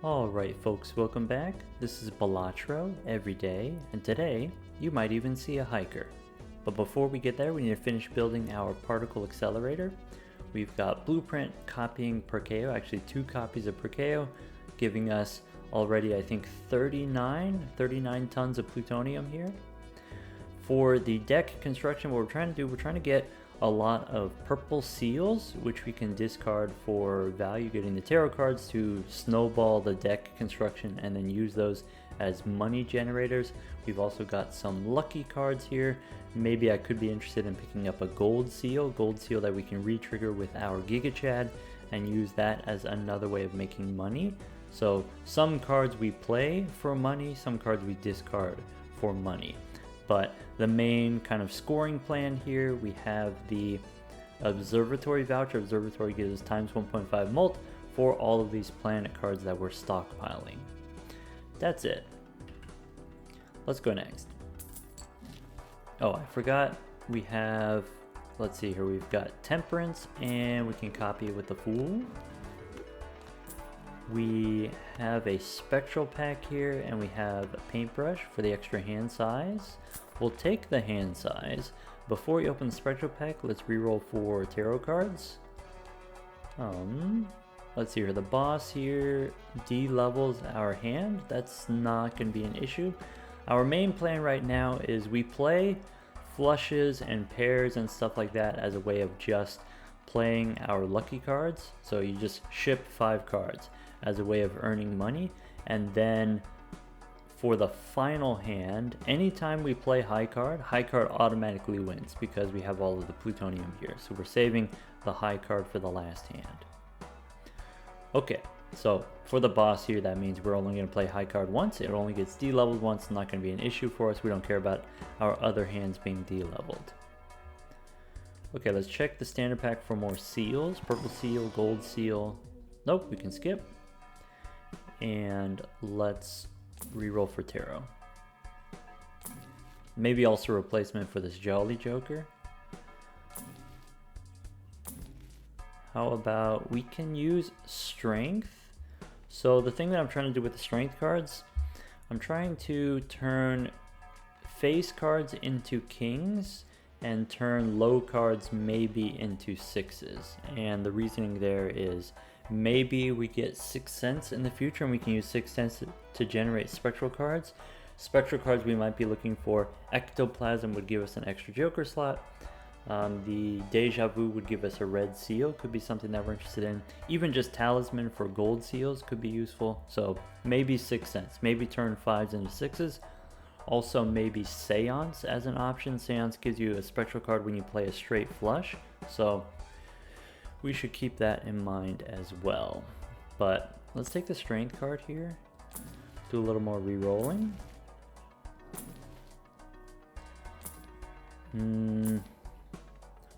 Alright folks, welcome back. This is Balatro every day, and today you might even see a hiker. But before we get there, we need to finish building our particle accelerator. We've got blueprint copying Perkeo, actually 2 copies of Perkeo, giving us already I think 39 tons of plutonium here. For the deck construction, what we're trying to do, we're trying to get a lot of purple seals, which we can discard for value, getting the tarot cards to snowball the deck construction and then use those as money generators. We've also got some lucky cards here. Maybe I could be interested in picking up a gold seal that we can re-trigger with our Giga Chad and use that as another way of making money. So some cards we play for money, some cards we discard for money. But the main kind of scoring plan here, we have the Observatory voucher. Observatory gives us times 1.5 mult for all of these planet cards that we're stockpiling. That's it. Let's go next. Oh, I forgot we have, let's see here, we've got Temperance and we can copy it with the Fool. We have a Spectral pack here and we have a paintbrush for the extra hand size. We'll take the hand size. Before we open the Spectral pack, let's reroll for tarot cards. Let's see here, the boss here de-levels our hand. That's not going to be an issue. Our main plan right now is we play flushes and pairs and stuff like that as a way of just playing our lucky cards. So you just ship 5 cards as a way of earning money, and then for the final hand, anytime we play high card automatically wins because we have all of the plutonium here. So we're saving the high card for the last hand. Okay, so for the boss here, that means we're only going to play high card once. It only gets de-leveled once, not going to be an issue for us. We don't care about our other hands being de-leveled. Okay, let's check the standard pack for more seals. Purple seal, gold seal. Nope, we can skip. And let's reroll for tarot. Maybe also replacement for this Jolly Joker. How about we can use strength. So the thing that I'm trying to do with the strength cards, I'm trying to turn face cards into kings and turn low cards maybe into 6s. And the reasoning there is maybe we get 6 cents in the future and we can use 6 cents to generate spectral cards. Spectral cards we might be looking for. Ectoplasm would give us an extra Joker slot. The Deja Vu would give us a red seal, could be something that we're interested in. Even just Talisman for gold seals could be useful. So maybe 6 cents, maybe turn 5s into 6s. Also maybe Seance as an option. Seance gives you a spectral card when you play a straight flush. So we should keep that in mind as well. But let's take the strength card here. Do a little more re-rolling.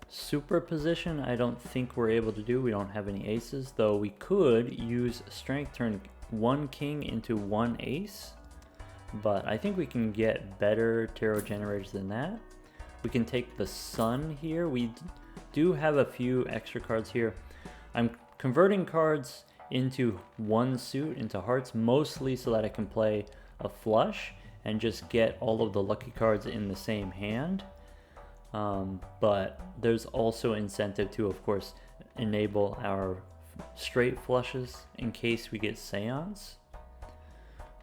Superposition, I don't think we're able to do. We don't have any aces, though we could use strength, turn 1 king into 1 ace. But I think we can get better tarot generators than that. We can take the sun here. We do have a few extra cards here. I'm converting cards into 1 suit, into hearts, mostly so that I can play a flush and just get all of the lucky cards in the same hand. But there's also incentive to, of course, enable our straight flushes in case we get Seance.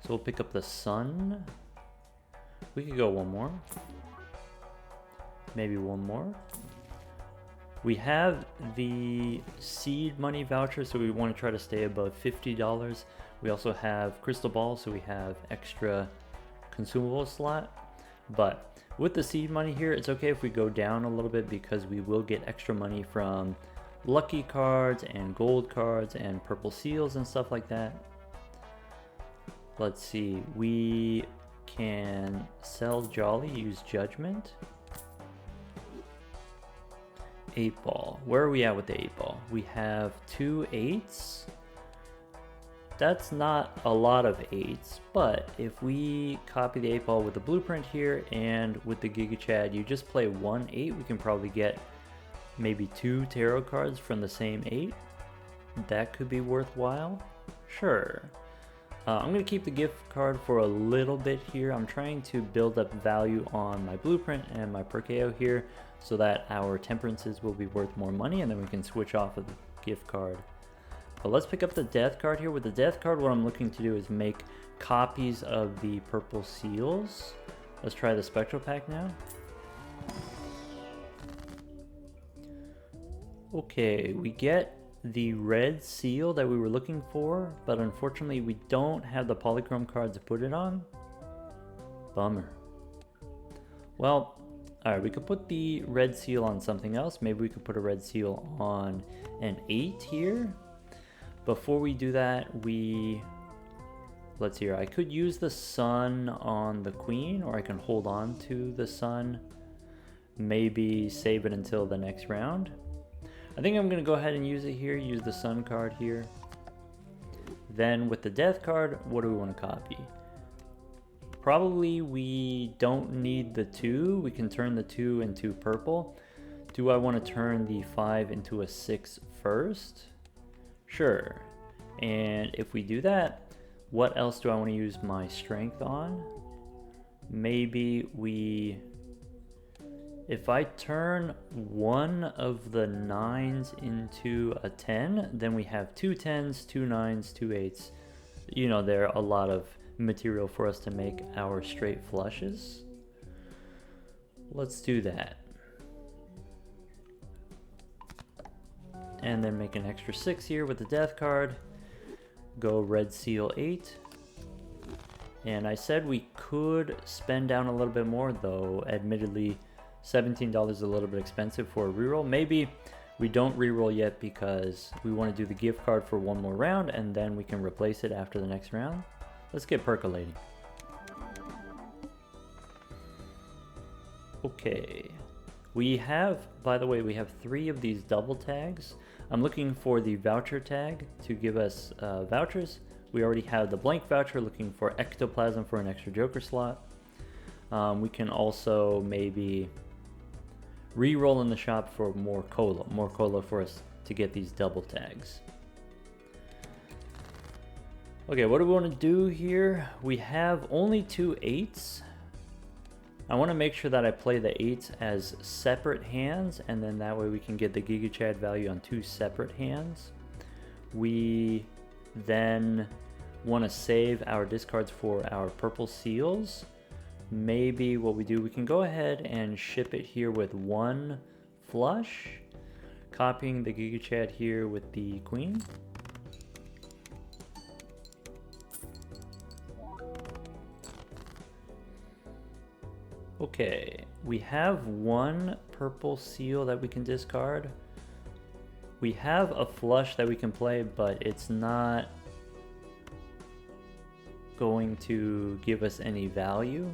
So we'll pick up the sun. We could go one more. Maybe one more. We have the seed money voucher, so we want to try to stay above $50. We also have crystal ball, so we have extra consumable slot. But with the seed money here, it's okay if we go down a little bit because we will get extra money from lucky cards and gold cards and purple seals and stuff like that. Let's see, we can sell Jolly, use Judgment. 8 ball. Where are we at with the 8 ball? We have 2 8s. That's not a lot of 8s, but if we copy the 8 ball with the blueprint here and with the Giga Chad, you just play 1 8, we can probably get maybe 2 tarot cards from the same 8. That could be worthwhile. Sure. I'm going to keep the gift card for a little bit here. I'm trying to build up value on my blueprint and my Perkeo here so that our temperances will be worth more money, and then we can switch off of the gift card. But let's pick up the death card here. With the death card, what I'm looking to do is make copies of the purple seals. Let's try the spectral pack now. Okay, we get the red seal that we were looking for, but unfortunately we don't have the polychrome card to put it on. Bummer. Well, alright, we could put the red seal on something else. Maybe we could put a red seal on an 8 here. Before we do that, let's see here. I could use the sun on the queen, or I can hold on to the sun. Maybe save it until the next round. I think I'm going to go ahead and use it here, use the sun card here. Then with the death card, what do we want to copy? Probably we don't need the 2. We can turn the 2 into purple. Do I want to turn the 5 into a 6 first? Sure. And if we do that, what else do I want to use my strength on? Maybe if I turn one of the 9s into a 10, then we have 2 10s, 2 9s, 2 8s. You know, there are a lot of material for us to make our straight flushes. Let's do that. And then make an extra 6 here with the death card. Go red seal 8. And I said we could spend down a little bit more, though admittedly $17 is a little bit expensive for a reroll. Maybe we don't reroll yet because we want to do the gift card for one more round, and then we can replace it after the next round. Let's get percolating. Okay. We have, by the way, we have 3 of these double tags. I'm looking for the voucher tag to give us vouchers. We already have the blank voucher, looking for ectoplasm for an extra joker slot. We can also maybe re-roll in the shop for more cola for us to get these double tags. Okay, what do we want to do here? We have only 2 8s. I want to make sure that I play the 8s as separate hands, and then that way we can get the Giga Chad value on 2 separate hands. We then want to save our discards for our purple seals. Maybe what we do, we can go ahead and ship it here with 1 flush, copying the Giga Chad here with the queen. Okay, we have 1 purple seal that we can discard. We have a flush that we can play, but it's not going to give us any value.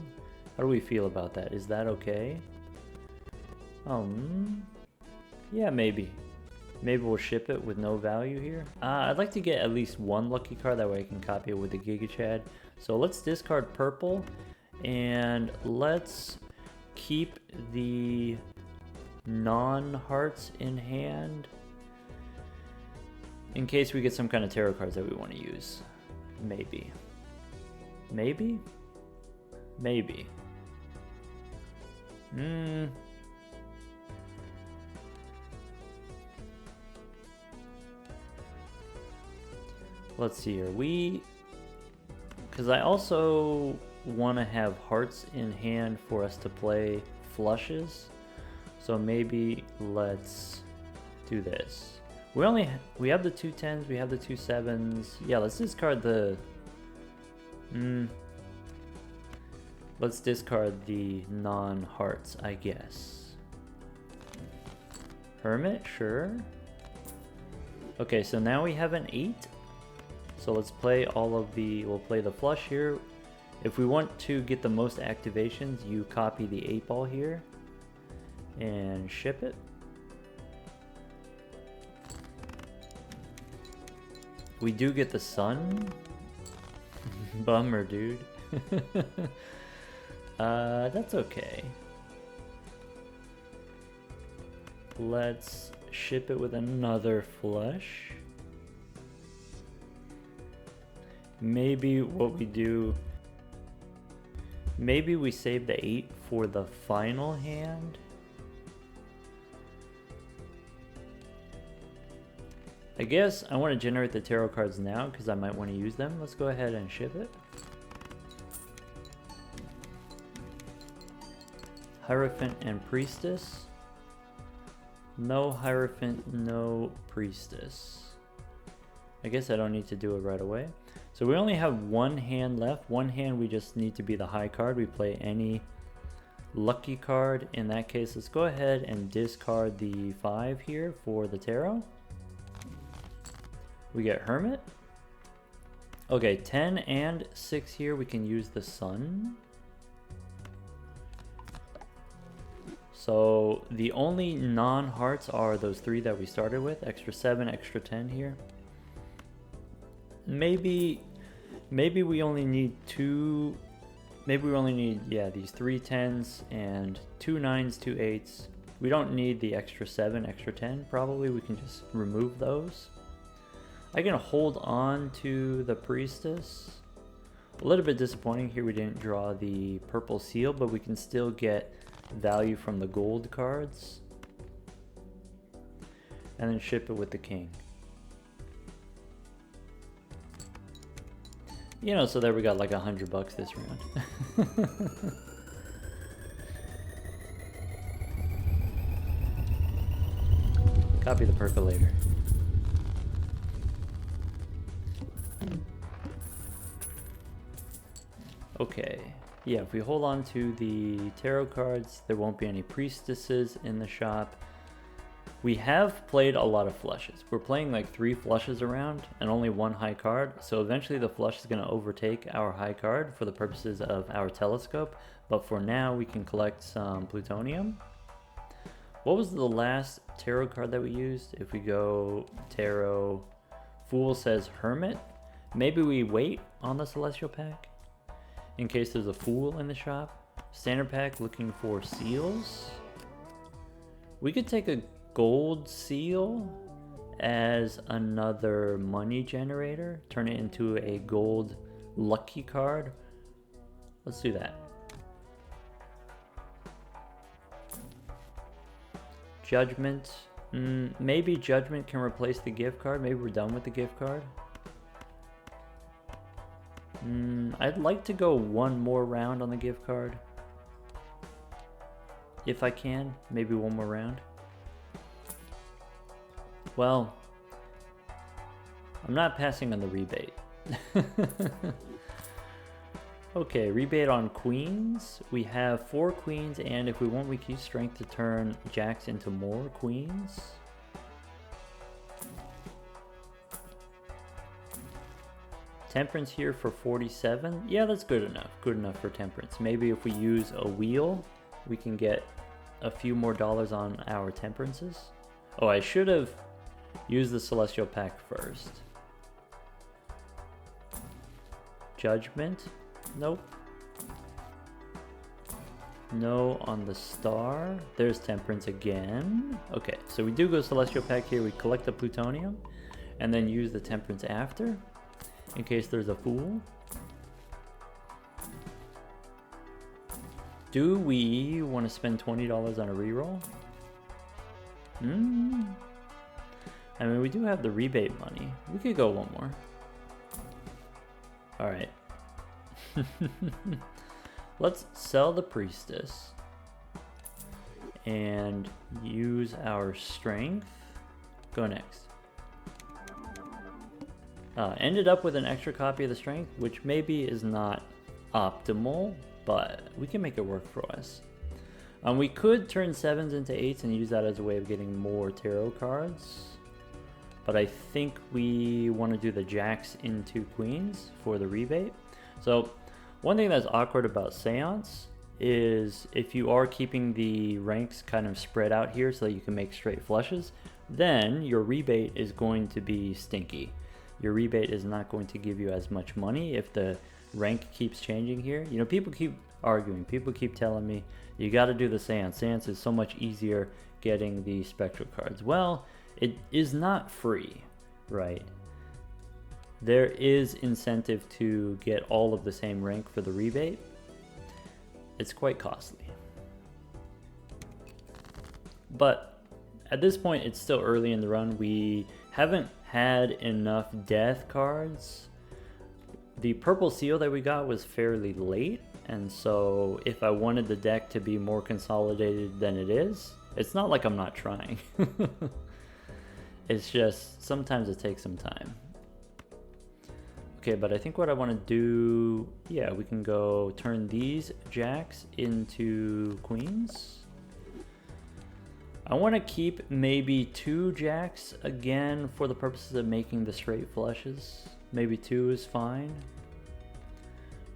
How do we feel about that? Is that okay? Yeah, maybe. Maybe we'll ship it with no value here. I'd like to get at least 1 lucky card, that way I can copy it with the Giga Chad. So let's discard purple, and let's keep the non-hearts in hand in case we get some kind of tarot cards that we want to use. Maybe. Maybe? Maybe. Let's see here. Because I also want to have hearts in hand for us to play flushes. So maybe let's do this. We have the 2 10s, we have the 2 7s. Yeah, let's discard the let's discard the non-hearts, I guess. Hermit, sure. Okay, so now we have an 8. So let's play we'll play the flush here. If we want to get the most activations, you copy the 8 ball here and ship it. We do get the sun. Bummer, dude. That's okay. Let's ship it with another flush. maybe what we do, maybe we save the 8 for the final hand. I guess I want to generate the tarot cards now because I might want to use them. Let's go ahead and ship it. Hierophant and Priestess. No Hierophant, no Priestess. I guess I don't need to do it right away. So we only have one hand left. One hand we just need to be the high card. We play any lucky card. In that case, let's go ahead and discard the 5 here for the tarot. We get Hermit. Okay, 10 and 6 here. We can use the Sun. So the only non-hearts are those 3 that we started with. Extra 7, extra 10 here. Maybe we only need 2. Maybe we only need, yeah, these 3 10s and 2 9s, 2 8s. We don't need the extra 7, extra 10. Probably we can just remove those. I can hold on to the Priestess. A little bit disappointing here we didn't draw the purple seal, but we can still get value from the gold cards. And then ship it with the King. You know, so there we got like $100 this round. Copy the percolator. Okay, yeah, if we hold on to the tarot cards, there won't be any priestesses in the shop. We have played a lot of flushes. We're playing like 3 flushes around and only 1 high card, so eventually the flush is going to overtake our high card for the purposes of our telescope, but for now we can collect some plutonium. What was the last tarot card that we used? If we go tarot, Fool says Hermit. Maybe we wait on the Celestial Pack in case there's a Fool in the shop. Standard pack looking for seals. We could take a gold seal as another money generator. Turn it into a gold lucky card. Let's do that. Judgment. Maybe Judgment can replace the gift card. Maybe we're done with the gift card. I'd like to go 1 more round on the gift card. If I can, maybe 1 more round. Well, I'm not passing on the rebate. Okay, rebate on queens. We have 4 queens, and if we want, we can use strength to turn jacks into more queens. Temperance here for 47. Yeah, that's good enough. Good enough for temperance. Maybe if we use a wheel, we can get a few more dollars on our temperances. Oh, I should have used the Celestial Pack first. Judgment. Nope. No on the star. There's temperance again. Okay, so we do go Celestial Pack here. We collect the plutonium and then use the temperance after in case there's a Fool. Do we want to spend $20 on a reroll? I mean, we do have the rebate money. We could go 1 more. Alright. Let's sell the Priestess and use our strength. Go next. Ended up with an extra copy of the strength, which maybe is not optimal, but we can make it work for us. We could turn 7s into 8s and use that as a way of getting more tarot cards, but I think we want to do the jacks into queens for the rebate. So one thing that's awkward about Seance is if you are keeping the ranks kind of spread out here so that you can make straight flushes, then your rebate is going to be stinky. Your rebate is not going to give you as much money if the rank keeps changing here. You know, people keep arguing. People keep telling me, you got to do the Seance. Seance is so much easier getting the Spectral cards. Well, it is not free, right? There is incentive to get all of the same rank for the rebate. It's quite costly. But at this point, it's still early in the run. We haven't had enough death cards. The purple seal that we got was fairly late, and so if I wanted the deck to be more consolidated than it is, it's not like I'm not trying. It's just sometimes it takes some time. Okay, but I think what I want to do, yeah, we can go turn these jacks into queens. I want to keep maybe 2 jacks again for the purposes of making the straight flushes. Maybe 2 is fine.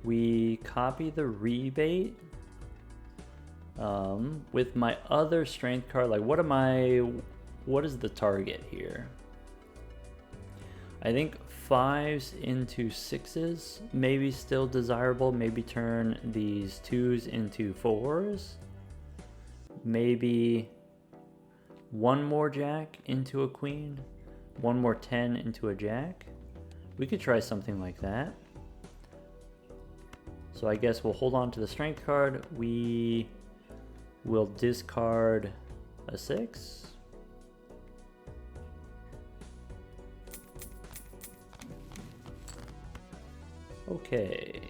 We copy the rebate with my other strength card. Like, what is the target here? I think 5s into 6s maybe still desirable. Maybe turn these 2s into 4s. Maybe 1 more jack into a queen, 1 more 10 into a jack. We could try something like that. So I guess we'll hold on to the strength card. We will discard a 6. Okay.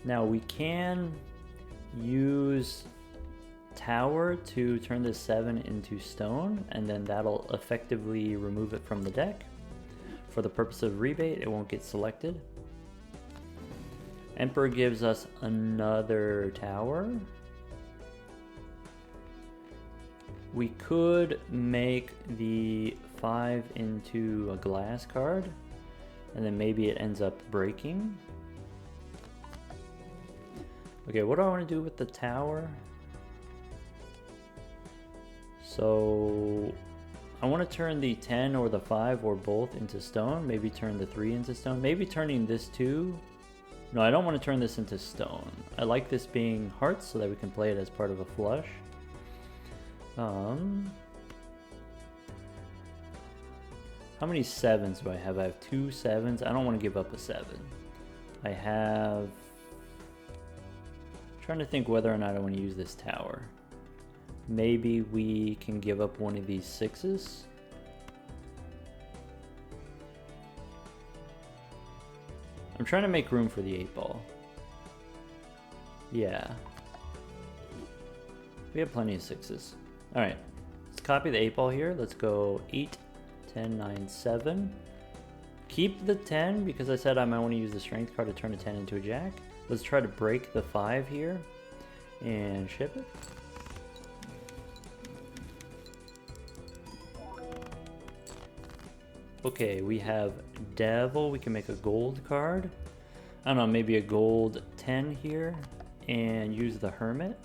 Now we can use tower to turn this 7 into stone, and then that'll effectively remove it from the deck. For the purpose of rebate, it won't get selected. Emperor gives us another tower. We could make the 5 into a glass card, and then maybe it ends up breaking. Okay, what do I want to do with the tower? So I want to turn the 10 or the 5 or both into stone. Maybe turn the 3 into stone. Maybe turning this 2. No, I don't want to turn this into stone. I like this being hearts so that we can play it as part of a flush. How many 7s do I have? I have 2 7s. I don't want to give up a 7. I have... I'm trying to think whether or not I want to use this tower. Maybe we can give up one of these 6s. I'm trying to make room for the 8-ball. Yeah. We have plenty of 6s. Alright, let's copy the 8-ball here. Let's go 8, 10, 9, 7. Keep the 10 because I said I might want to use the strength card to turn a 10 into a jack. Let's try to break the 5 here and ship it. Okay, we have Devil. We can make a gold card. I don't know, maybe a gold 10 here and use the Hermit.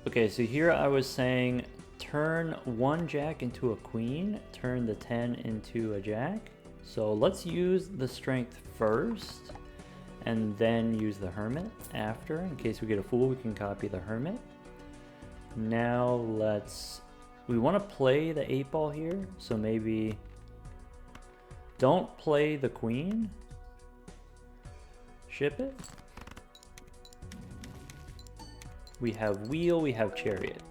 Okay, so here I was saying turn 1 jack into a queen, turn the 10 into a jack. So let's use the strength first and then use the Hermit after. In case we get a fool, we can copy the Hermit. Now we want to play the 8-ball here, so maybe don't play the queen. Ship it. We have wheel, we have chariot.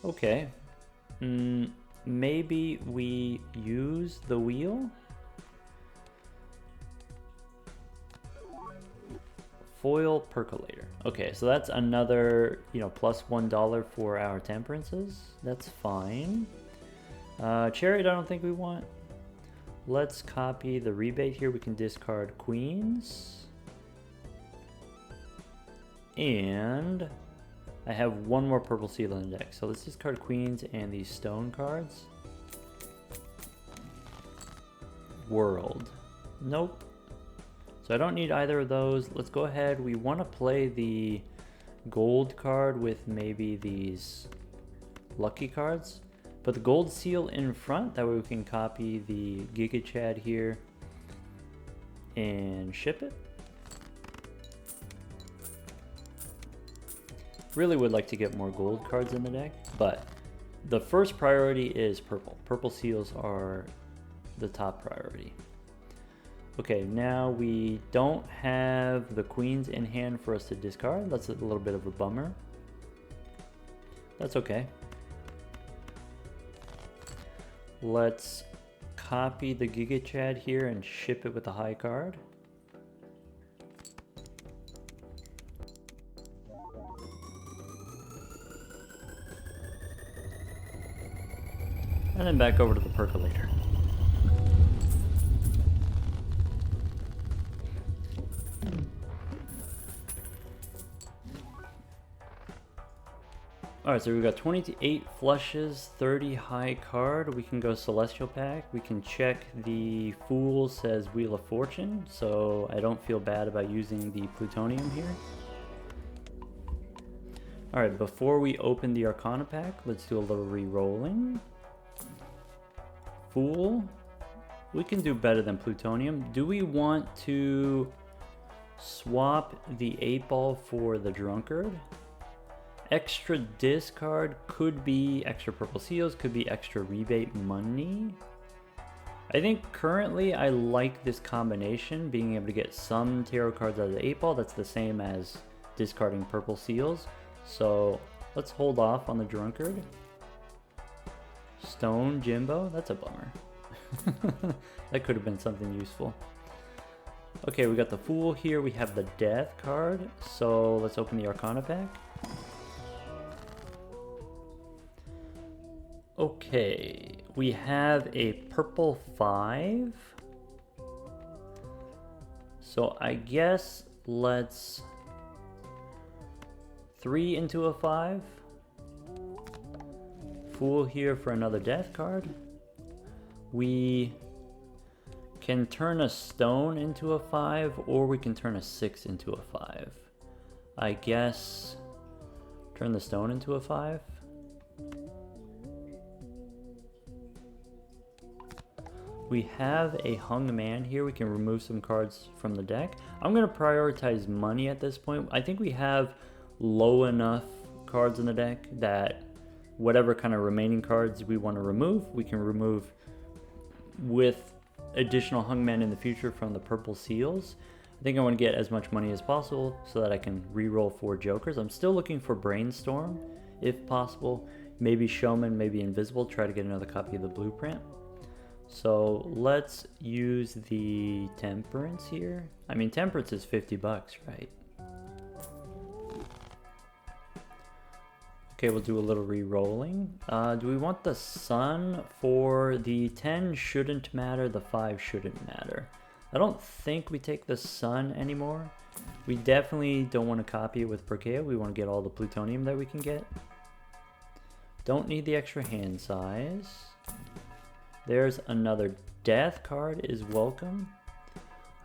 Okay. Maybe we use the wheel. Foil percolator. Okay, so that's another, plus $1 for our temperances. That's fine. Chariot, I don't think we want. Let's copy the rebate here. We can discard queens. And I have 1 more purple seal in the deck. So let's discard queens and these stone cards. World. Nope. So I don't need either of those. Let's go ahead. We want to play the gold card with maybe these lucky cards. Put the gold seal in front. That way we can copy the Giga Chad here and ship it. Really would like to get more gold cards in the deck, but the first priority is purple. Purple seals are the top priority. Okay, now we don't have the queens in hand for us to discard. That's a little bit of a bummer. That's okay. Let's copy the Giga Chad here and ship it with a high card. And then back over to the percolator. Alright, so we've got 28 flushes, 30 high card. We can go Celestial Pack. We can check the Fool says Wheel of Fortune, so I don't feel bad about using the Plutonium here. Alright, before we open the Arcana Pack, let's do a little re-rolling. Fool. We can do better than Plutonium. Do we want to swap the 8-ball for the Drunkard? Extra discard could be extra purple seals, could be extra rebate money. I think currently I like this combination, being able to get some tarot cards out of the 8-ball. That's the same as discarding purple seals. So let's hold off on the Drunkard. Stone Jimbo, that's a bummer. That could have been something useful. Okay, we got the Fool here. We have the Death card. So let's open the Arcana pack. Okay, we have a purple 5. So I guess let's 3 into a 5. Fool here for another death card. We can turn a stone into a 5, or we can turn a 6 into a 5. I guess turn the stone into a 5. We have a hung man here. We can remove some cards from the deck. I'm going to prioritize money at this point. I think we have low enough cards in the deck that whatever kind of remaining cards we want to remove, we can remove with additional hung man in the future from the purple seals. I think I want to get as much money as possible so that I can re-roll 4 jokers. I'm still looking for Brainstorm if possible. Maybe Showman, maybe Invisible. Try to get another copy of the blueprint. So let's use the Temperance here. I mean, Temperance is 50 bucks, right? Okay, we'll do a little re-rolling. Do we want the Sun for the 10 shouldn't matter, the 5 shouldn't matter. I don't think we take the Sun anymore. We definitely don't want to copy it with Perkeo. We want to get all the plutonium that we can get. Don't need the extra hand size. There's another death card is welcome.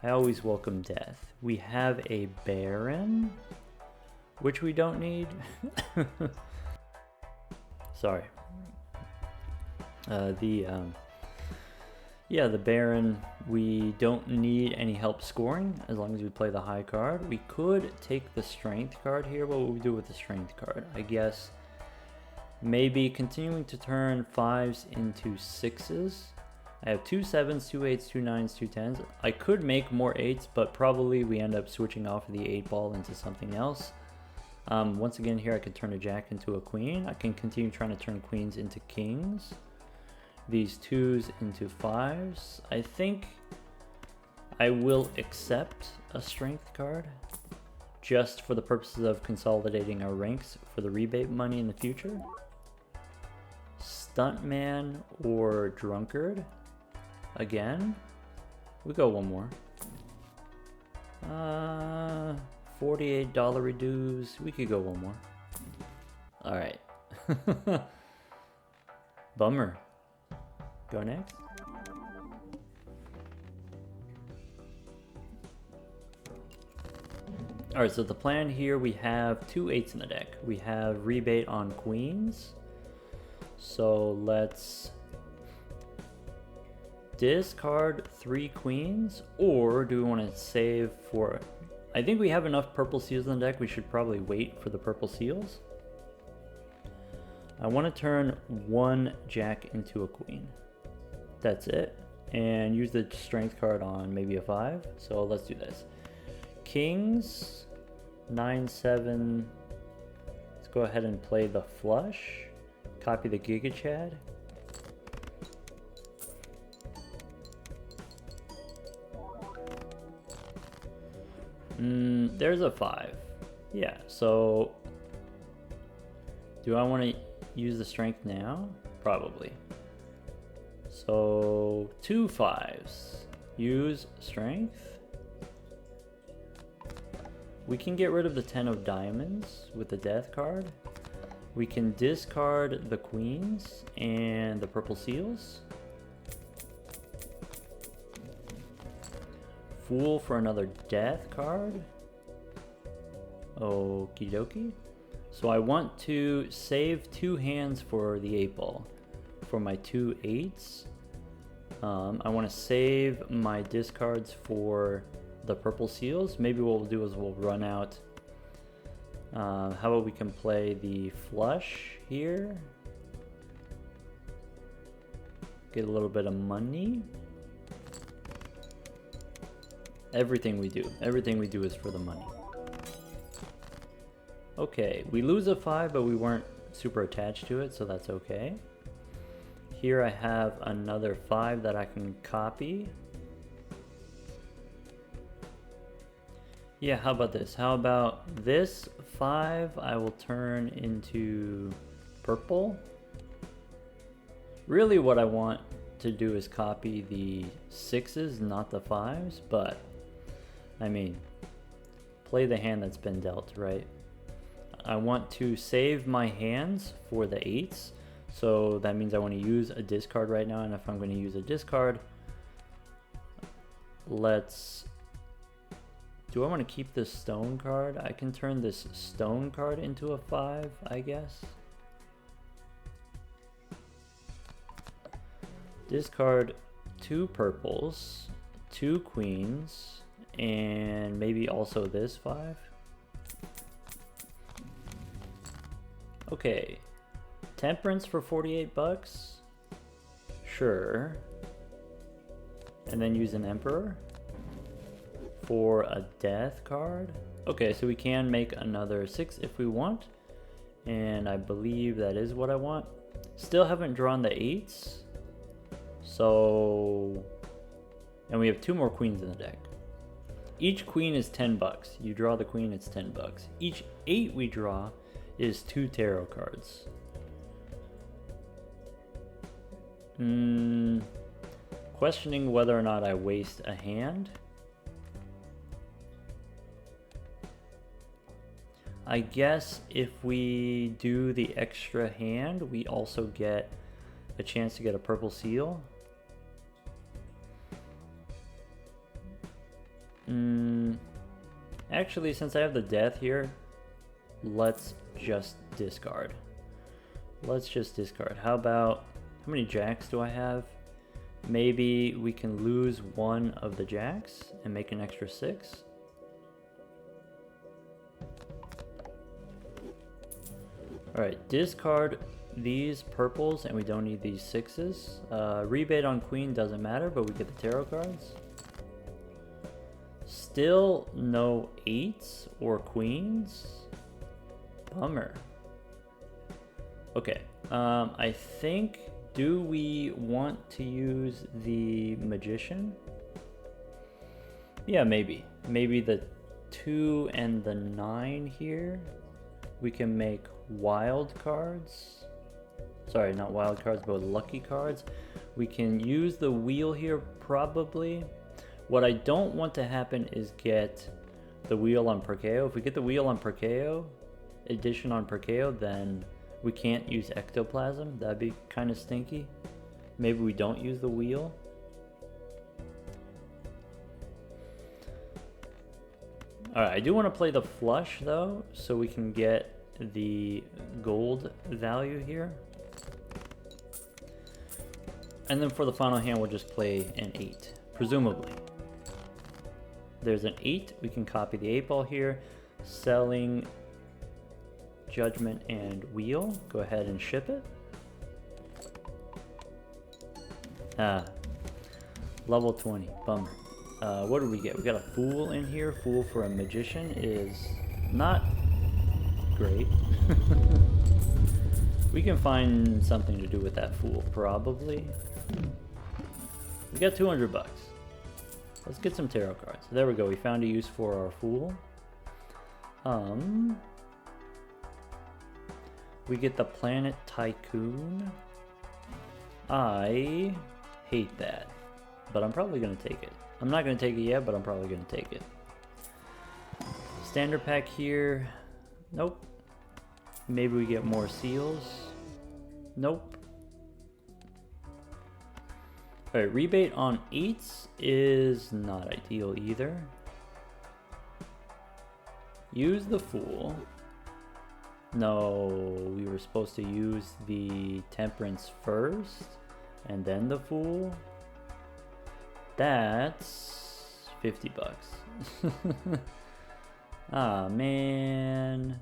I always welcome death. We have a Baron, which we don't need. Sorry. Yeah, the Baron, we don't need any help scoring as long as we play the high card. We could take the Strength card here. What would we do with the Strength card? I guess maybe continuing to turn 5s into 6s. I have 2 7s, 2 8s, 2 9s, 2 10s. I could make more 8s, but probably we end up switching off of the 8-ball into something else. Once again here I can turn a Jack into a Queen. I can continue trying to turn Queens into Kings. These 2s into 5s. I think I will accept a Strength card just for the purposes of consolidating our ranks for the rebate money in the future. Stuntman or Drunkard. Again, we go one more. $48 reduce. We could go one more. All right. Bummer. Go next. All right, so the plan here, we have 2 8s in the deck. We have rebate on Queens. So let's discard 3 Queens, or do we want to save for... I think we have enough purple seals in the deck. We should probably wait for the purple seals. I want to turn 1 Jack into a Queen. That's it. and use the strength card on maybe a 5. So let's do this. Kings, 9-7. Let's go ahead and play the flush. Copy the Giga Chad. There's a 5. Yeah, so do I want to use the strength now? Probably. So 2 5s. Use strength. We can get rid of the 10 of diamonds with the death card. We can discard the queens and the purple seals. Fool for another death card. Okie dokie. So I want to save 2 hands for the 8-ball. For my 2 8s. I want to save my discards for the purple seals. Maybe what we'll do is we'll run out. How about we can play the flush here. Get a little bit of money. Everything we do is for the money. Okay, we lose a 5, but we weren't super attached to it, so that's okay. Here I have another 5 that I can copy. Yeah, how about this? How about this 5 I will turn into purple? Really what I want to do is copy the 6s, not the 5s, but I mean, play the hand that's been dealt, right? I want to save my hands for the 8s, so that means I want to use a discard right now, and if I'm going to use a discard, do I want to keep this stone card? I can turn this stone card into a 5, I guess. Discard 2 purples, 2 queens, and maybe also this 5. Okay, temperance for 48 bucks. Sure. And then use an emperor for a death card. Okay, so we can make another 6 if we want, and I believe that is what I want. Still haven't drawn the 8s, so, and we have 2 more queens in the deck. Each queen is 10 bucks. You draw the queen, it's 10 bucks. Each 8 we draw is 2 tarot cards. Questioning whether or not I waste a hand. I guess if we do the extra hand, we also get a chance to get a purple seal. Actually, since I have the death here, let's just discard. Let's just discard. How about, how many jacks do I have? Maybe we can lose 1 of the jacks and make an extra 6. Alright, discard these purples and we don't need these 6s. Rebate on queen doesn't matter, but we get the tarot cards. Still no 8s or queens. Bummer. Okay, I think, do we want to use the magician? Yeah, maybe. Maybe the 2 and the 9 here. We can make wild cards. Sorry, not wild cards, but lucky cards. We can use the wheel here, probably. What I don't want to happen is get the wheel on Perkeo. If we get the wheel on Perkeo, edition on Perkeo, then we can't use ectoplasm. That'd be kind of stinky. Maybe we don't use the wheel. Alright, I do want to play the flush though, so we can get the gold value here. And then for the final hand, we'll just play an 8, presumably. There's an 8, we can copy the 8-ball here. Selling Judgment and Wheel, go ahead and ship it. Level 20. Bummer. What do we get? We got a fool in here. Fool for a magician is not great. We can find something to do with that fool, probably. We got 200 bucks. Let's get some tarot cards. There we go. We found a use for our fool. We get the Planet Tycoon. I hate that, but I'm probably gonna take it. I'm not gonna take it yet, but I'm probably gonna take it. Standard pack here. Nope. Maybe we get more seals. Nope. Alright, rebate on 8s is not ideal either. Use the Fool. No, we were supposed to use the Temperance first and then the Fool. That's 50 bucks. Ah, man.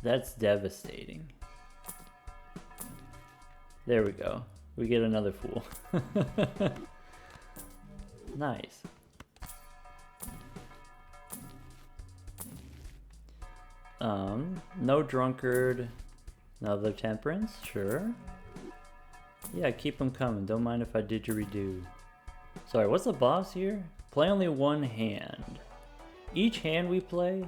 That's devastating. There we go. We get another Fool. Nice. No Drunkard. Another Temperance, sure. Yeah, keep them coming. Don't mind if I didgeridoo. Sorry, what's the boss here? Play only one hand. Each hand we play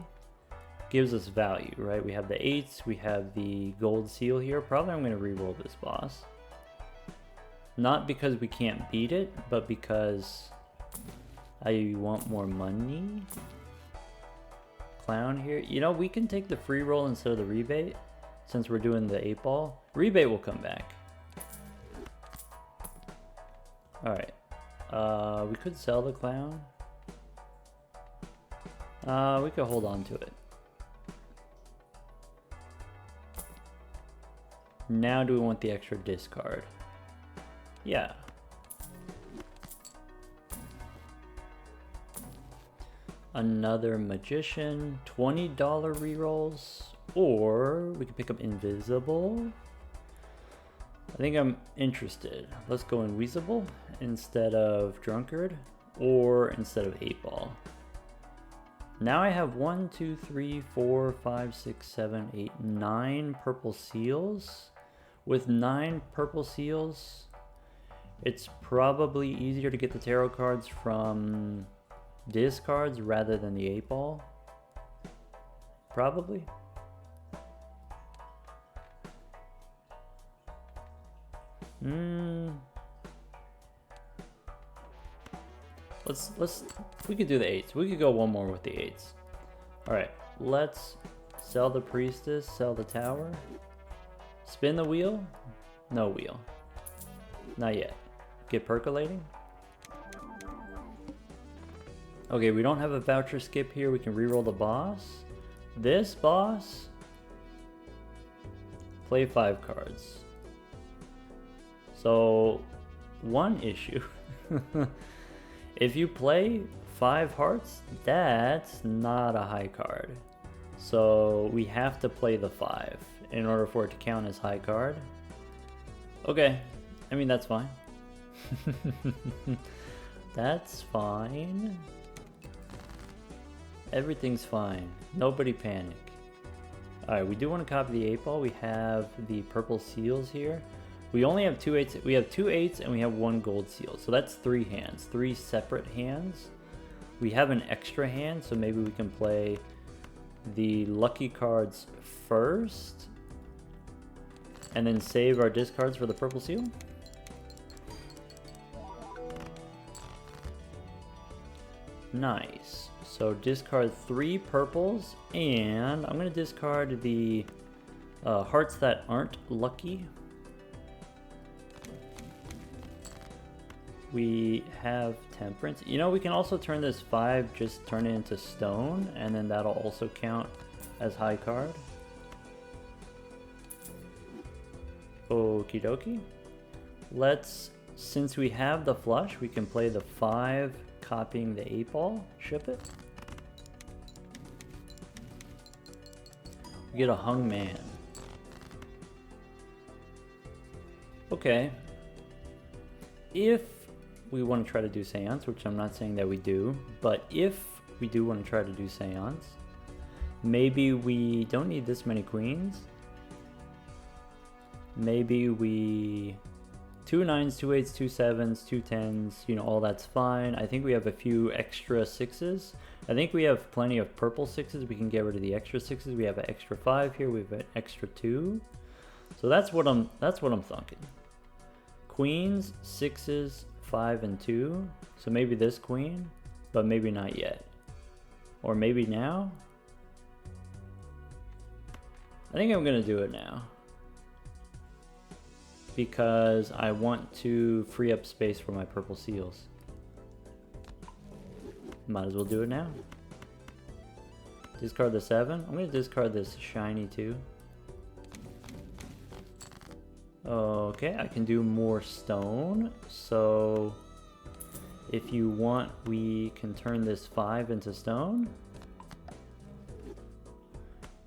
gives us value, right? We have the 8s, we have the gold seal here. Probably I'm going to reroll this boss. Not because we can't beat it, but because I want more money. Clown here. You know, we can take the free roll instead of the rebate, since we're doing the 8-ball. Rebate will come back. Alright. We could sell the clown. We could hold on to it. Now do we want the extra discard? Yeah. Another magician, $20 rerolls, or we can pick up invisible. I think I'm interested. Let's go invisible instead of drunkard, or instead of 8-ball. Now I have 1, 2, 3, 4, 5, 6, 7, 8, 9 purple seals. With 9 purple seals, it's probably easier to get the tarot cards from discards rather than the 8-ball. Probably. We could do the 8s. We could go one more with the 8s. Alright, let's sell the priestess, sell the tower. Spin the wheel? No wheel. Not yet. Get percolating. Okay, we don't have a voucher skip here. We can reroll the boss. This boss, play 5 cards. So, one issue. If you play 5 hearts, that's not a high card. So we have to play the 5 in order for it to count as high card. Okay, I mean that's fine. That's fine. Everything's fine. Nobody panic. Alright, we do want to copy the 8-ball. We have the purple seals here. We only have 2 8s. We have 2 8s and we have 1 gold seal. So that's 3 hands. 3 separate hands. We have an extra hand, so maybe we can play the lucky cards first and then save our discards for the purple seal. Nice. So discard 3 purples, and I'm going to discard the hearts that aren't lucky. We have Temperance. You know, we can also turn this 5, just turn it into stone, and then that'll also count as high card. Okie dokie. Let's, since we have the flush, we can play the 5, copying the 8-ball, ship it. We get a hung man. Okay, if we want to try to do Seance, which I'm not saying that we do, but if we do want to try to do Seance, maybe we don't need this many queens. Maybe we 2 9s, 2 8s, 2 7s, 2 10s, you know, all that's fine. I think we have a few extra 6s. I think we have plenty of purple 6s. We can get rid of the extra 6s. We have an extra 5 here. We have an extra 2. So that's what I'm thinking. Queens, 6s, 5 and 2. So maybe this queen, but maybe not yet. Or maybe now. I think I'm gonna do it now, because I want to free up space for my purple seals. Might as well do it now. Discard the 7. I'm going to discard this shiny too. Okay, I can do more stone. So if you want, we can turn this 5 into stone.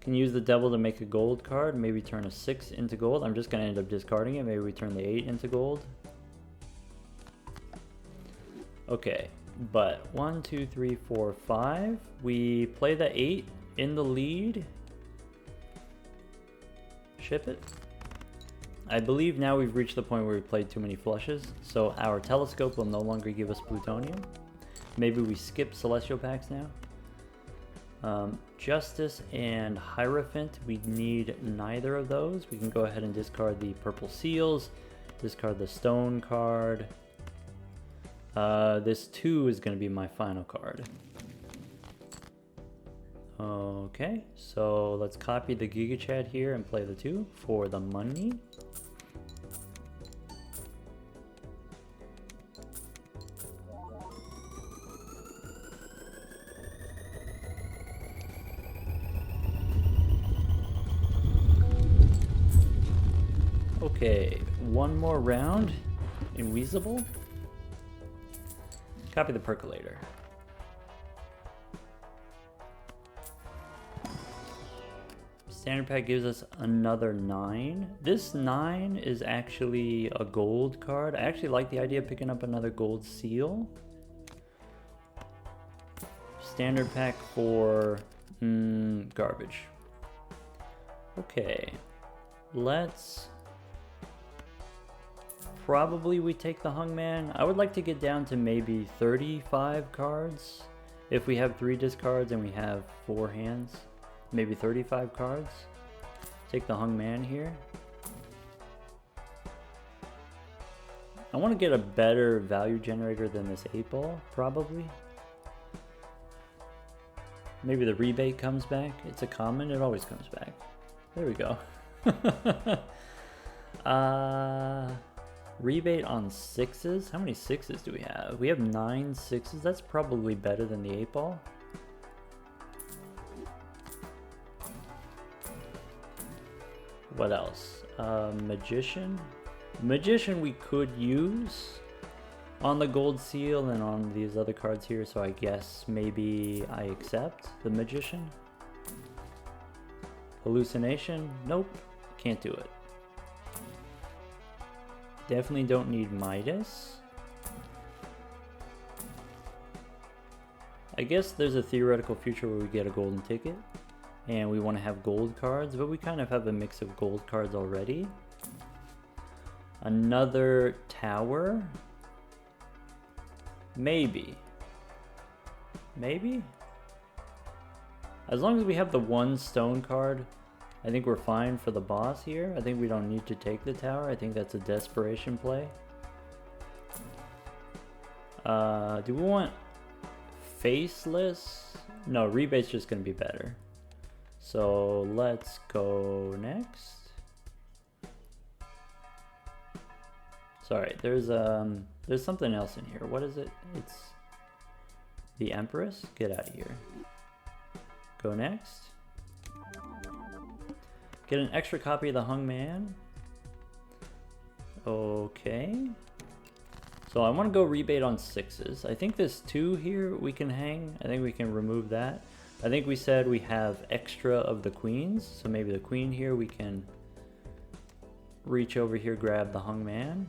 Can use the devil to make a gold card, maybe turn a 6 into gold. I'm just going to end up discarding it. Maybe we turn the 8 into gold. Okay, but 1 2 3 4 5, we play the 8 in the lead. Ship it. I believe now we've reached the point where we played too many flushes, so our telescope will no longer give us plutonium. Maybe we skip celestial packs now. Justice and Hierophant, we need neither of those. We can go ahead and discard the purple seals, discard the stone card. This 2 is going to be my final card. Okay, so let's copy the Giga Chat here and play the 2 for the money. Okay, one more round in Weasable. Copy the percolator. Standard pack gives us another 9. This 9 is actually a gold card. I actually like the idea of picking up another gold seal. Standard pack for garbage. Okay, let's... Probably we take the Hungman. I would like to get down to maybe 35 cards. If we have 3 discards and we have 4 hands, maybe 35 cards. Take the Hungman here. I want to get a better value generator than this 8-ball, probably. Maybe the rebate comes back. It's a common, it always comes back. There we go. Rebate on 6s. How many 6s do we have? We have 9 6s. That's probably better than the 8-ball. What else? Magician. Magician we could use on the gold seal and on these other cards here, so I guess maybe I accept the Magician. Hallucination. Nope. Can't do it. Definitely don't need Midas. I guess there's a theoretical future where we get a golden ticket and we want to have gold cards, but we kind of have a mix of gold cards already. Another tower. Maybe. Maybe? As long as we have the 1 stone card, I think we're fine for the boss here. I think we don't need to take the tower. I think that's a desperation play. Do we want faceless? No, rebate's just gonna be better. So let's go next. Sorry, there's something else in here. What is it? It's the Empress. Get out of here. Go next. Get an extra copy of the Hungman. Okay. So I want to go rebate on 6s. I think this 2 here we can hang. I think we can remove that. I think we said we have extra of the queens. So maybe the queen here we can reach over here, grab the Hungman.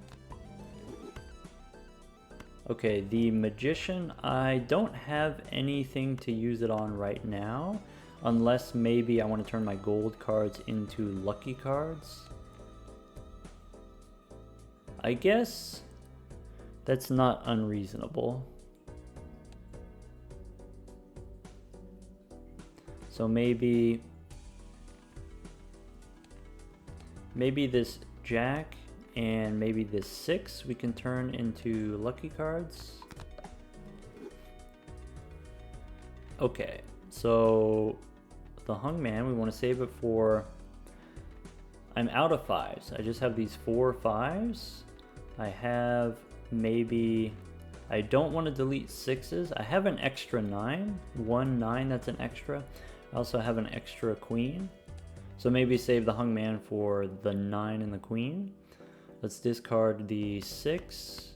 Okay, the Magician, I don't have anything to use it on right now, unless maybe I want to turn my gold cards into lucky cards. I guess that's not unreasonable. So maybe this Jack and maybe this 6 we can turn into lucky cards. Okay, so the Hung Man, we want to save it for... I'm out of 5s. I just have these 4 5s. I have maybe... I don't want to delete 6s. I have an extra 9. 1 9, that's an extra. I also have an extra queen. So maybe save the Hung Man for the 9 and the queen. Let's discard the 6.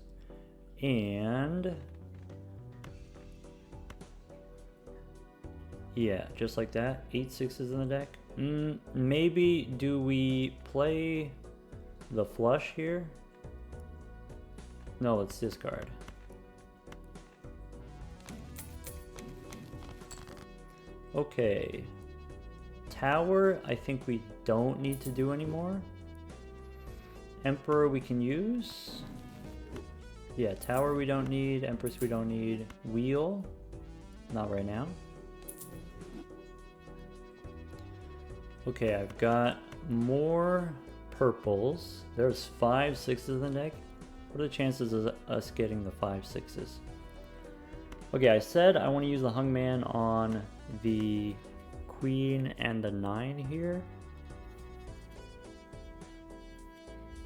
And... yeah, just like that. 8 6s in the deck. Maybe do we play the flush here? No, let's discard. Okay. Tower, I think we don't need to do anymore. Emperor we can use. Yeah, Tower we don't need. Empress we don't need. Wheel, not right now. Okay, I've got more purples. There's 5 6s in the deck. What are the chances of us getting the 5 6s? Okay, I said I want to use the Hung Man on the queen and the 9 here.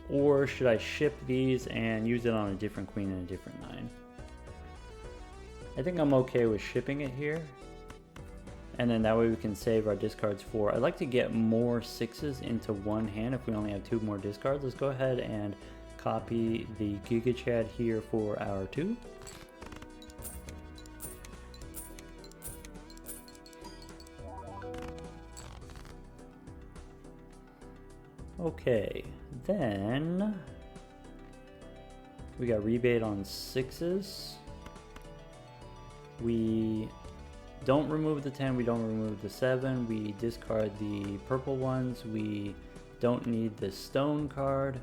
Or should I ship these and use it on a different queen and a different 9? I think I'm okay with shipping it here. And then that way we can save our discards for... I'd like to get more 6s into one hand if we only have 2 more discards. Let's go ahead and copy the Giga Chad here for our 2. Okay, then we got rebate on 6s. We don't remove the 10, we don't remove the 7, we discard the purple ones, we don't need the stone card.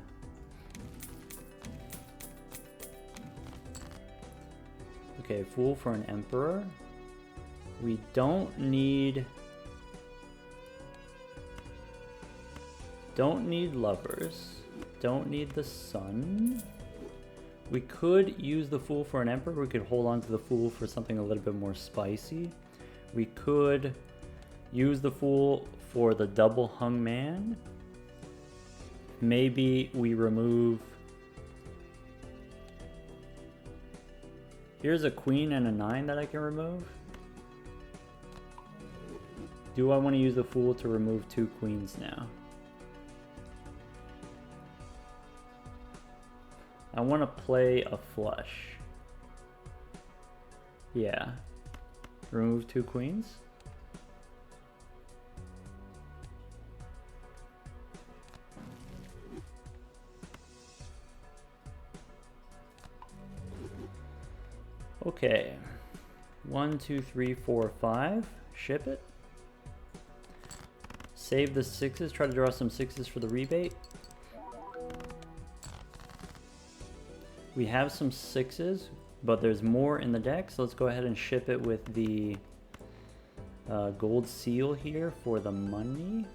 Okay, Fool for an Emperor. We don't need Lovers, don't need the Sun. We could use the Fool for an Emperor, we could hold on to the Fool for something a little bit more spicy. We could use the Fool for the double Hung Man. Maybe we remove... Here's a queen and a 9 that I can remove. Do I want to use the Fool to remove 2 queens now? I want to play a flush. Yeah. Remove 2 queens. Okay. 1, 2, 3, 4, 5. Ship it. Save the 6s. Try to draw some 6s for the rebate. We have some 6s, but there's more in the deck, so let's go ahead and ship it with the gold seal here for the money.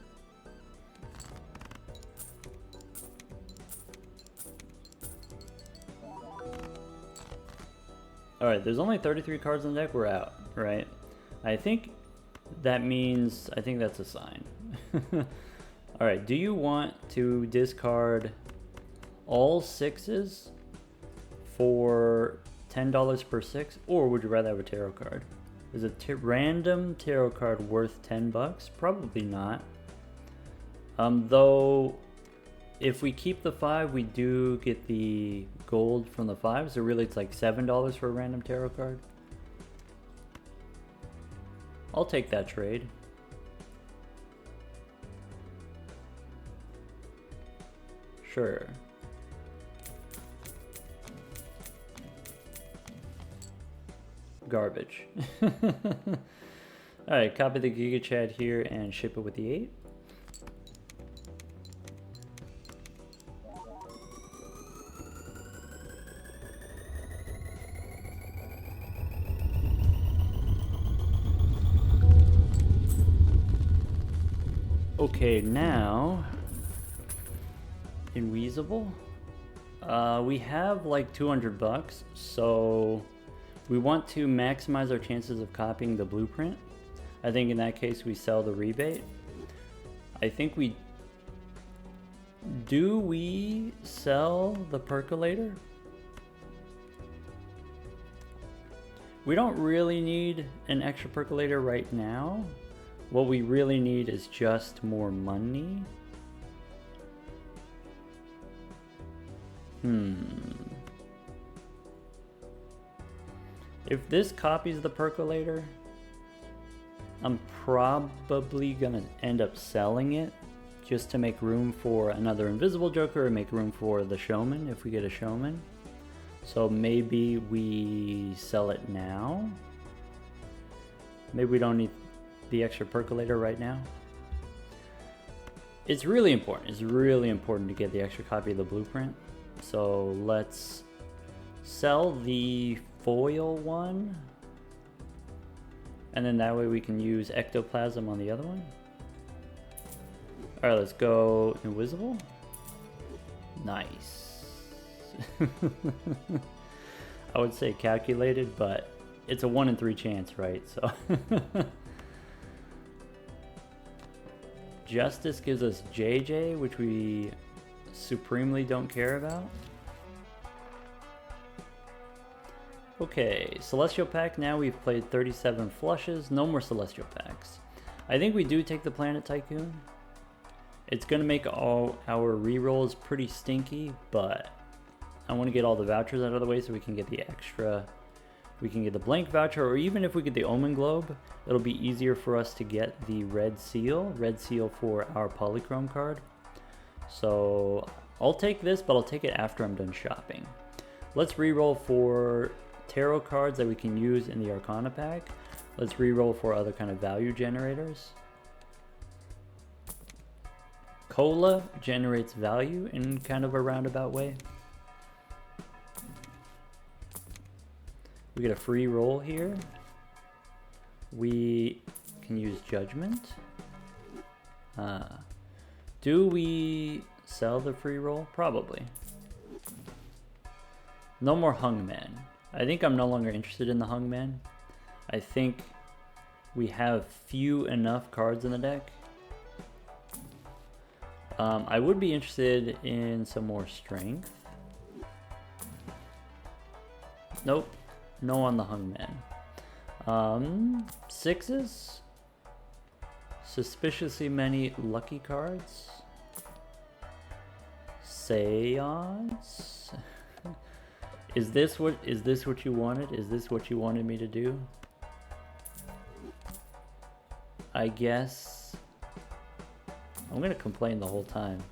Alright, there's only 33 cards in the deck, we're out, right? I think that means, I think that's a sign. Alright, do you want to discard all 6s for $10 per 6, or would you rather have a tarot card? Is a random tarot card worth 10 bucks? Probably not. Though, if we keep the 5, we do get the gold from the 5, so really it's like $7 for a random tarot card. I'll take that trade. Sure. garbage. Alright, copy the Giga Chat here and ship it with the 8. Okay, now in Weasable, we have like 200 bucks, so we want to maximize our chances of copying the blueprint. I think in that case we sell the rebate. I think we sell the percolator? We don't really need an extra percolator right now. What we really need is just more money. If this copies the percolator, I'm probably gonna end up selling it just to make room for another invisible joker or make room for the showman if we get a showman. So maybe we sell it now. Maybe we don't need the extra percolator right now. It's really important. It's really important to get the extra copy of the blueprint. So let's sell the foil one. And then that way we can use ectoplasm on the other one. Alright, let's go invisible. Nice. I would say calculated, but it's a 1 in 3 chance, right? So Justice gives us JJ, which we supremely don't care about. Okay, Celestial Pack. Now we've played 37 flushes. No more Celestial Packs. I think we do take the Planet Tycoon. It's going to make all our rerolls pretty stinky, but I want to get all the vouchers out of the way so we can get the extra. We can get the blank voucher, or even if we get the Omen Globe, it'll be easier for us to get the red seal for our Polychrome card. So I'll take this, but I'll take it after I'm done shopping. Let's reroll for tarot cards that we can use in the Arcana pack. Let's reroll for other kind of value generators. Cola generates value in kind of a roundabout way. We get a free roll here. We can use Judgment. Do we sell the free roll? Probably. No more Hungman. I think I'm no longer interested in the Hungman. I think we have few enough cards in the deck. I would be interested in some more strength. Nope. No on the Hungman. 6s. Suspiciously many lucky cards. Seance. Is this what you wanted? Is this what you wanted me to do? I guess I'm gonna complain the whole time.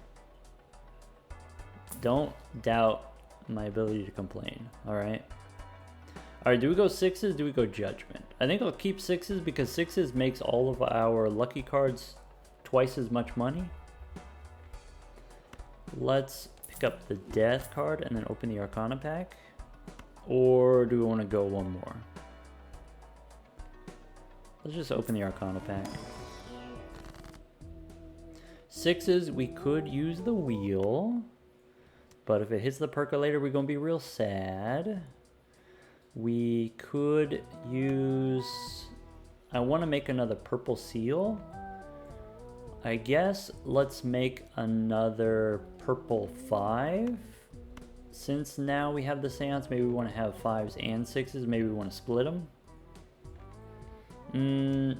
Don't doubt my ability to complain, alright? Alright, do we go 6s? Do we go Judgment? I think I'll keep 6s because 6s makes all of our lucky cards twice as much money. Let's pick up the Death card and then open the Arcana pack. Or do we want to go one more? Let's just open the Arcana pack. 6s, we could use the wheel. But if it hits the percolator, we're going to be real sad. We could use... I want to make another purple seal. I guess let's make another purple 5. Since now we have the Seance, maybe we want to have 5s and 6s. Maybe we want to split them.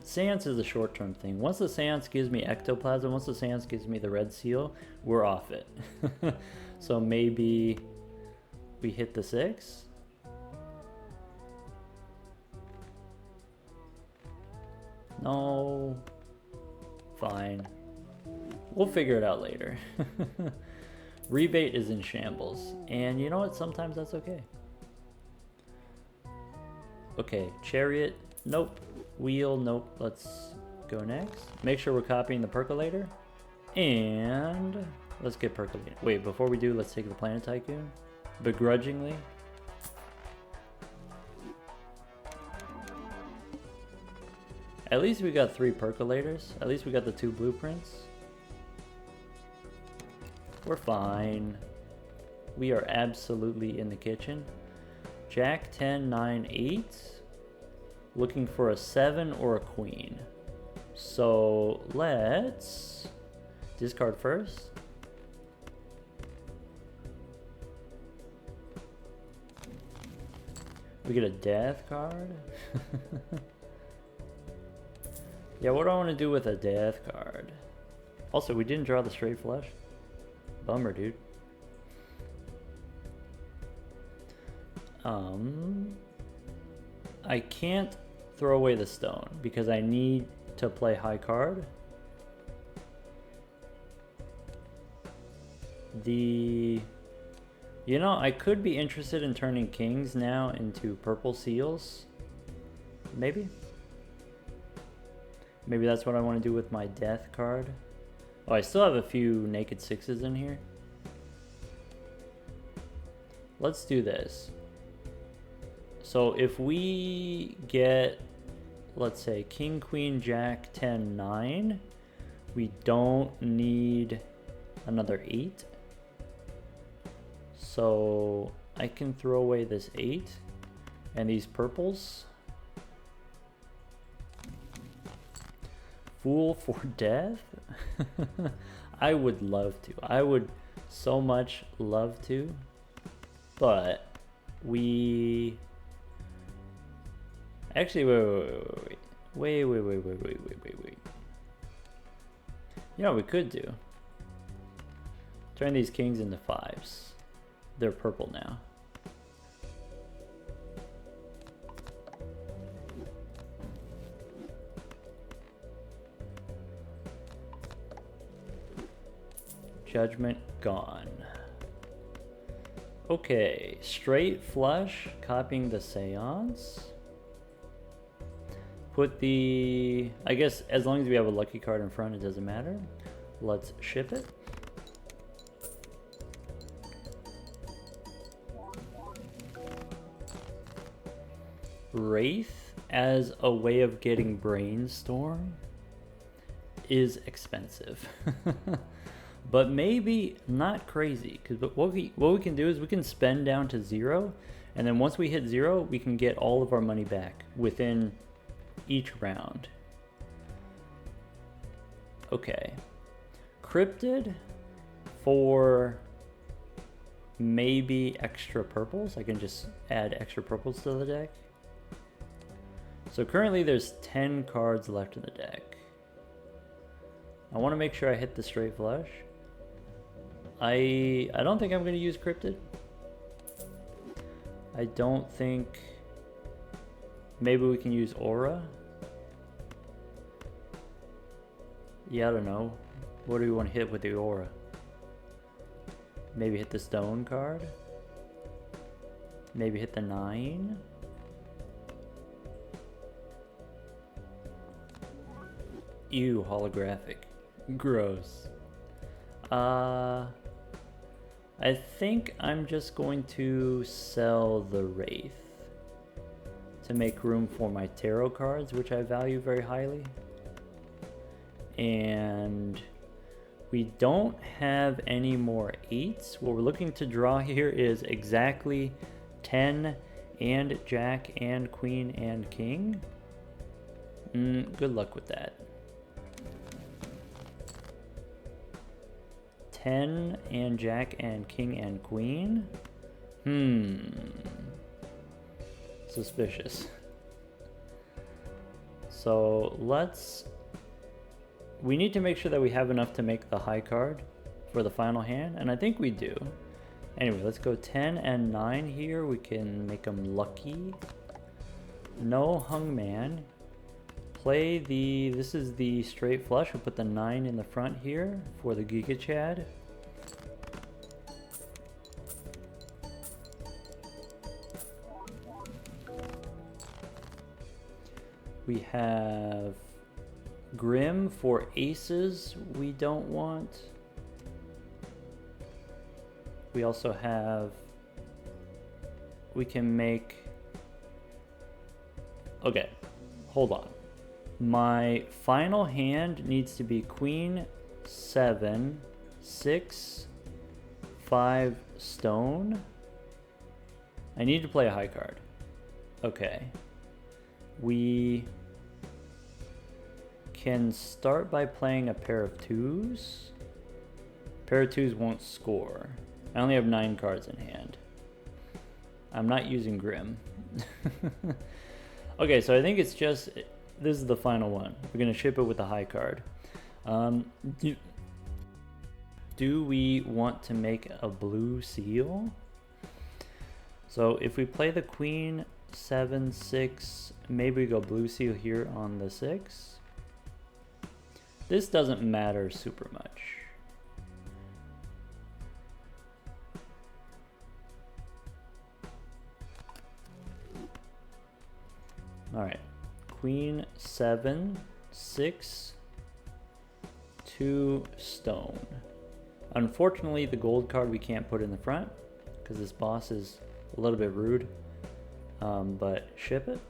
Seance is a short-term thing. Once the Seance gives me ectoplasm, once the Seance gives me the red seal, we're off it. So maybe we hit the 6. No. Fine. We'll figure it out later. Rebate is in shambles. And you know what? Sometimes that's okay. Okay, chariot, nope. Wheel, nope. Let's go next. Make sure we're copying the percolator. And let's get percolating. Wait, before we do, let's take the planet tycoon. Begrudgingly. At least we got 3 percolators. At least we got the 2 blueprints. We're fine. We are absolutely in the kitchen. Jack 10, 9, 8. Looking for a 7 or a queen. So let's discard first. We get a death card. Yeah, what do I want to do with a death card? Also, we didn't draw the straight flush. Bummer, dude. I can't throw away the stone because I need to play high card. You know, I could be interested in turning kings now into purple seals. Maybe that's what I want to do with my death card. Oh, I still have a few naked 6s in here. Let's do this. So if we get, let's say, king, queen, jack, 10, 9, we don't need another 8. So I can throw away this 8 and these purples. Fool for death? I would love to. I would so much love to. But we... Actually, wait. You know what we could do? Turn these kings into 5s. They're purple now. Judgment gone. Okay, straight flush, copying the Seance. Put the... I guess as long as we have a lucky card in front, it doesn't matter. Let's ship it. Wraith as a way of getting Brainstorm is expensive. But maybe not crazy, because what we can do is we can spend down to 0, and then once we hit 0, we can get all of our money back within each round. Okay. Cryptid for maybe extra purples. I can just add extra purples to the deck. So currently there's 10 cards left in the deck. I want to make sure I hit the straight flush. I don't think I'm going to use Cryptid. I don't think... Maybe we can use Aura. Yeah, I don't know. What do we want to hit with the Aura? Maybe hit the Stone card? Maybe hit the 9? Ew, holographic. Gross. I think I'm just going to sell the Wraith to make room for my tarot cards, which I value very highly. And we don't have any more 8s. What we're looking to draw here is exactly 10 and Jack and Queen and King. Good luck with that. 10 and Jack and King and Queen. Suspicious. So we need to make sure that we have enough to make the high card for the final hand, and I think we do. Anyway, let's go 10 and 9 here. We can make them lucky. No hungman. Play this is the straight flush. We'll put the 9 in the front here for the Giga Chad. We have Grim for aces we don't want. We also have, we can make, okay, hold on. My final hand needs to be Queen, 7, 6, 5 stone. I need to play a high card. Okay. We can start by playing a pair of 2s. Pair of 2s won't score. I only have 9 cards in hand. I'm not using Grim. Okay, so I think it's just, this is the final one. We're gonna ship it with a high card. Do we want to make a blue seal? So if we play the Queen, 7, 6, maybe we go blue seal here on the 6. This doesn't matter super much. All right, Queen, 7, 6, 2 stone. Unfortunately, the gold card we can't put in the front because this boss is a little bit rude, but ship it.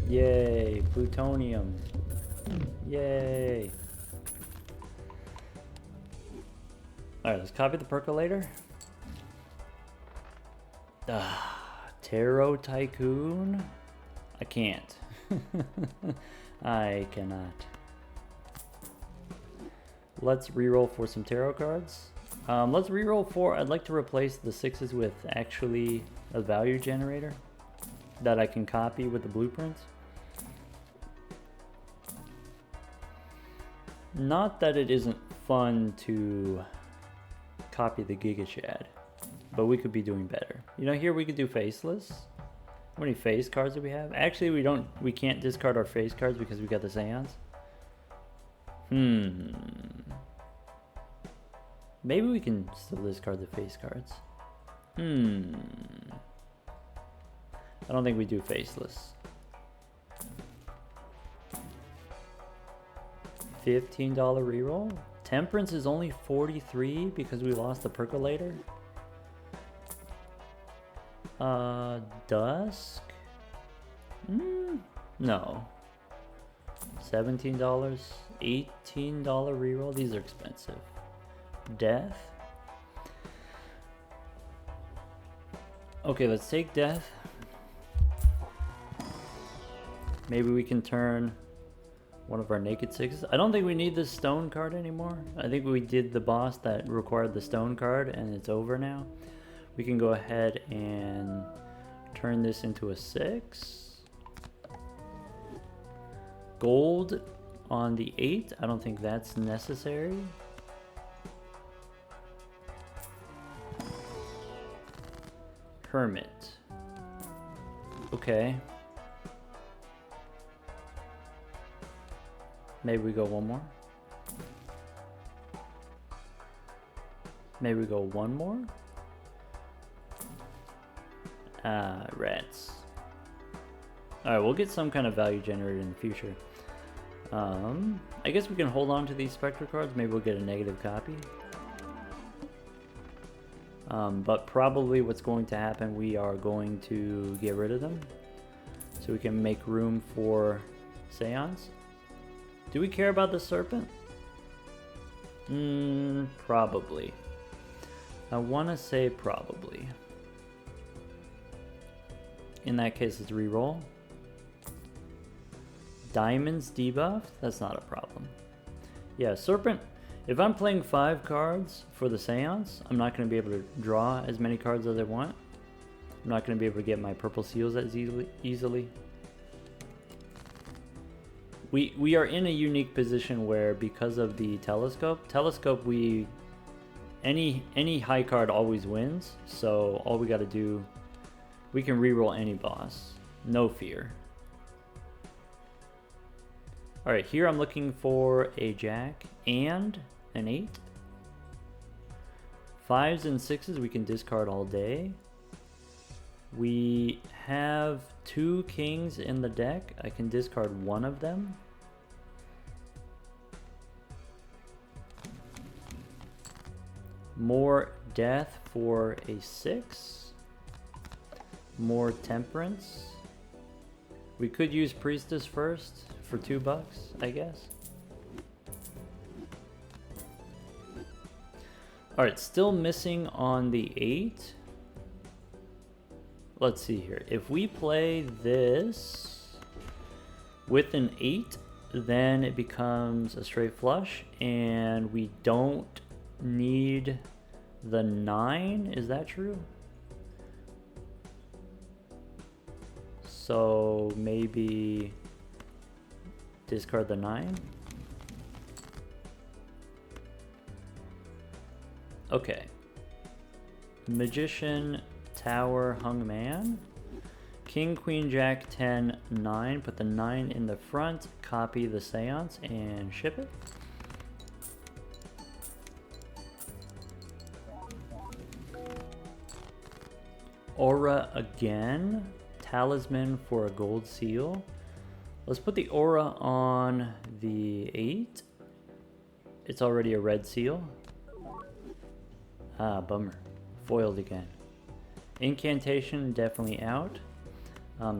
Yay, plutonium. Yay. Alright, let's copy the percolator. Tarot Tycoon? I can't. I cannot. Let's reroll for some tarot cards. Let's reroll for, I'd like to replace the 6s with actually a value generator that I can copy with the blueprints. Not that it isn't fun to copy the Giga Chad, but we could be doing better. You know, here we could do faceless. How many face cards do we have? Actually, we can't discard our face cards because we got the Seance. Maybe we can still discard the face cards. I don't think we do faceless. $15 reroll. Temperance is only 43 because we lost the percolator. Dusk? No. $17, $18 reroll. These are expensive. Death. Okay, let's take death. Maybe we can turn one of our naked 6s. I don't think we need this stone card anymore. I think we did the boss that required the stone card and it's over now. We can go ahead and turn this into a 6. Gold on the 8. I don't think that's necessary. Hermit. Okay. Maybe we go one more. Maybe we go one more. Rats. Alright, we'll get some kind of value generated in the future. I guess we can hold on to these Spectral cards. Maybe we'll get a negative copy. But probably what's going to happen, we are going to get rid of them so we can make room for Seance. Do we care about the serpent? Probably. I want to say probably. In that case, it's reroll. Diamonds debuffed? That's not a problem. Yeah, serpent. If I'm playing 5 cards for the Seance, I'm not going to be able to draw as many cards as I want. I'm not going to be able to get my purple seals as easily. We are in a unique position where, because of the telescope, any high card always wins. So all we got to do, we can reroll any boss, no fear. Alright, here I'm looking for a jack and an 8. 5s and 6s we can discard all day. We have 2 kings in the deck. I can discard one of them. More death for a 6. More temperance. We could use priestess first for $2, I guess. Alright, still missing on the 8. Let's see here. If we play this with an 8, then it becomes a straight flush, and we don't need the 9. Is that true? So maybe discard the 9. Okay. Magician, tower, hung man. King, queen, jack, 10, 9. Put the 9 in the front, copy the seance, and ship it. Aura again. Talisman for a gold seal. Let's put the aura on the 8. It's already a red seal. Ah, bummer. Foiled again. Incantation, definitely out.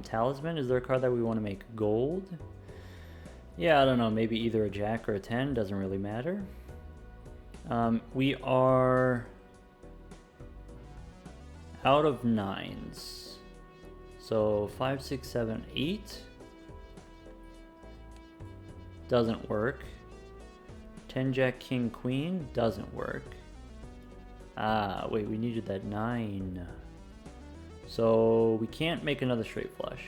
Talisman, is there a card that we want to make gold? Yeah, I don't know. Maybe either a jack or a 10. Doesn't really matter. We are out of 9s. So 5, 6, 7, 8 doesn't work. 10 jack, king, queen doesn't work. Ah, wait, we needed that 9. So we can't make another straight flush.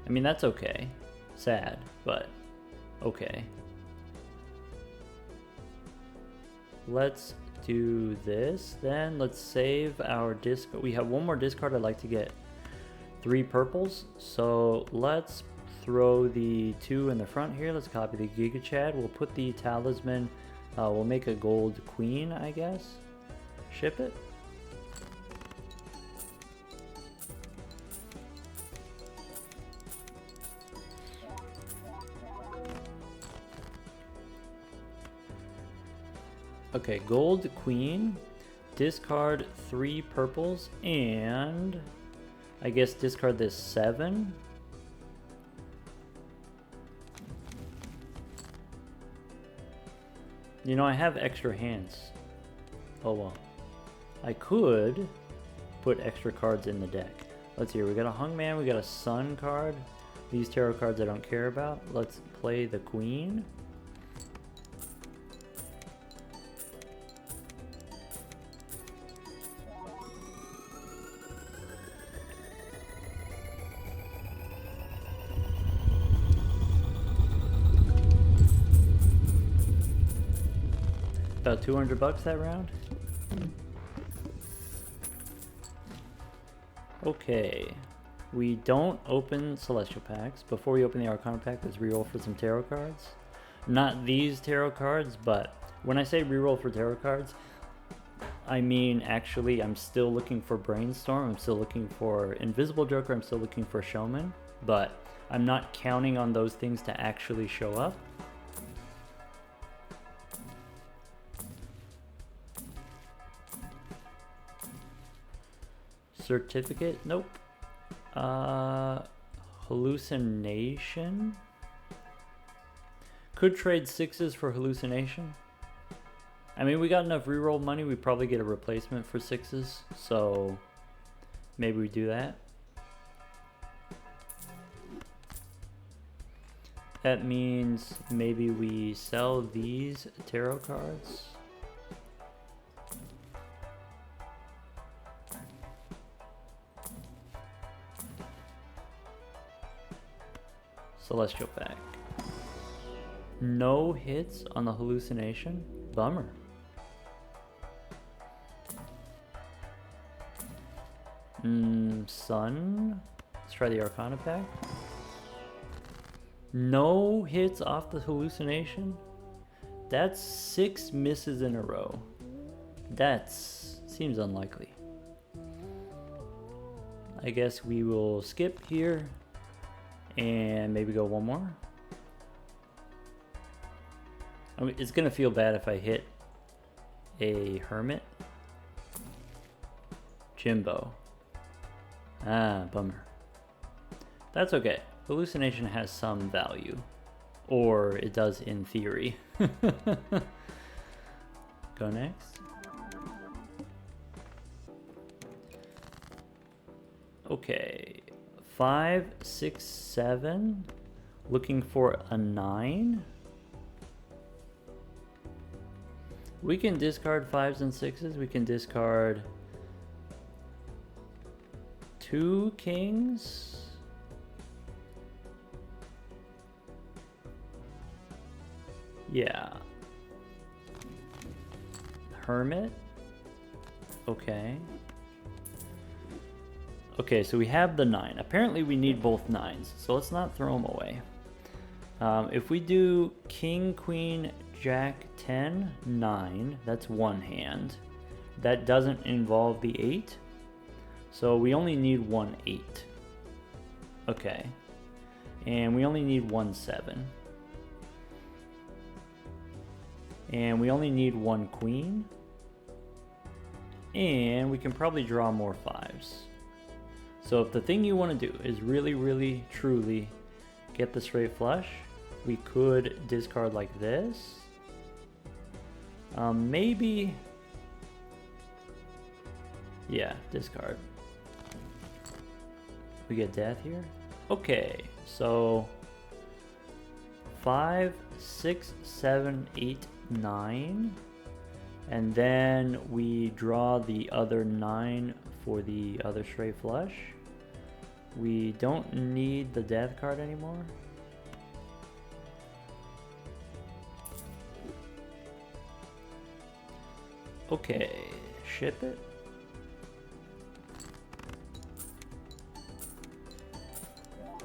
I mean, that's okay. Sad, but okay. Let's do this then. Let's save our disc. We have one more discard. I'd like to get 3 purples. So let's throw the 2 in the front here. Let's copy the Giga Chad. We'll put the talisman. We'll make a gold queen, I guess. Ship it. Okay, gold queen, discard 3 purples, and I guess discard this 7. You know, I have extra hands. Oh well. I could put extra cards in the deck. Let's see here, we got a hung man, we got a sun card. These tarot cards I don't care about. Let's play the queen. About $200 that round. Okay, we don't open celestial packs. Before we open the arcana pack, let's reroll for some tarot cards. Not these tarot cards, but when I say reroll for tarot cards, I mean actually I'm still looking for Brainstorm, I'm still looking for Invisible Joker, I'm still looking for Showman, but I'm not counting on those things to actually show up. Certificate? Nope. Hallucination? Could trade 6s for hallucination. I mean, we got enough reroll money, we probably get a replacement for 6s, so maybe we do that. That means maybe we sell these tarot cards. Celestial pack. No hits on the hallucination. Bummer. Sun. Let's try the Arcana pack. No hits off the hallucination? That's 6 misses in a row. Seems unlikely. I guess we will skip here and maybe go one more. I mean, it's gonna feel bad if I hit a hermit. Jimbo. Ah, bummer. That's okay. Hallucination has some value. Or it does in theory. Go next. Okay. 5, 6, 7. Looking for a 9. We can discard 5s and 6s. We can discard 2 kings. Yeah. Hermit. Okay. Okay, so we have the 9. Apparently we need both 9s, so let's not throw them away. If we do king, queen, jack, 10, 9, that's one hand. That doesn't involve the 8. So we only need 1 8. Okay. And we only need 1 7. And we only need 1 queen. And we can probably draw more 5s. So if the thing you want to do is really, really, truly get the straight flush, we could discard like this. Maybe... yeah, discard. We get death here. Okay, so 5, 6, 7, 8, 9, and then we draw the other 9 for the other straight flush. We don't need the death card anymore. Okay, ship it.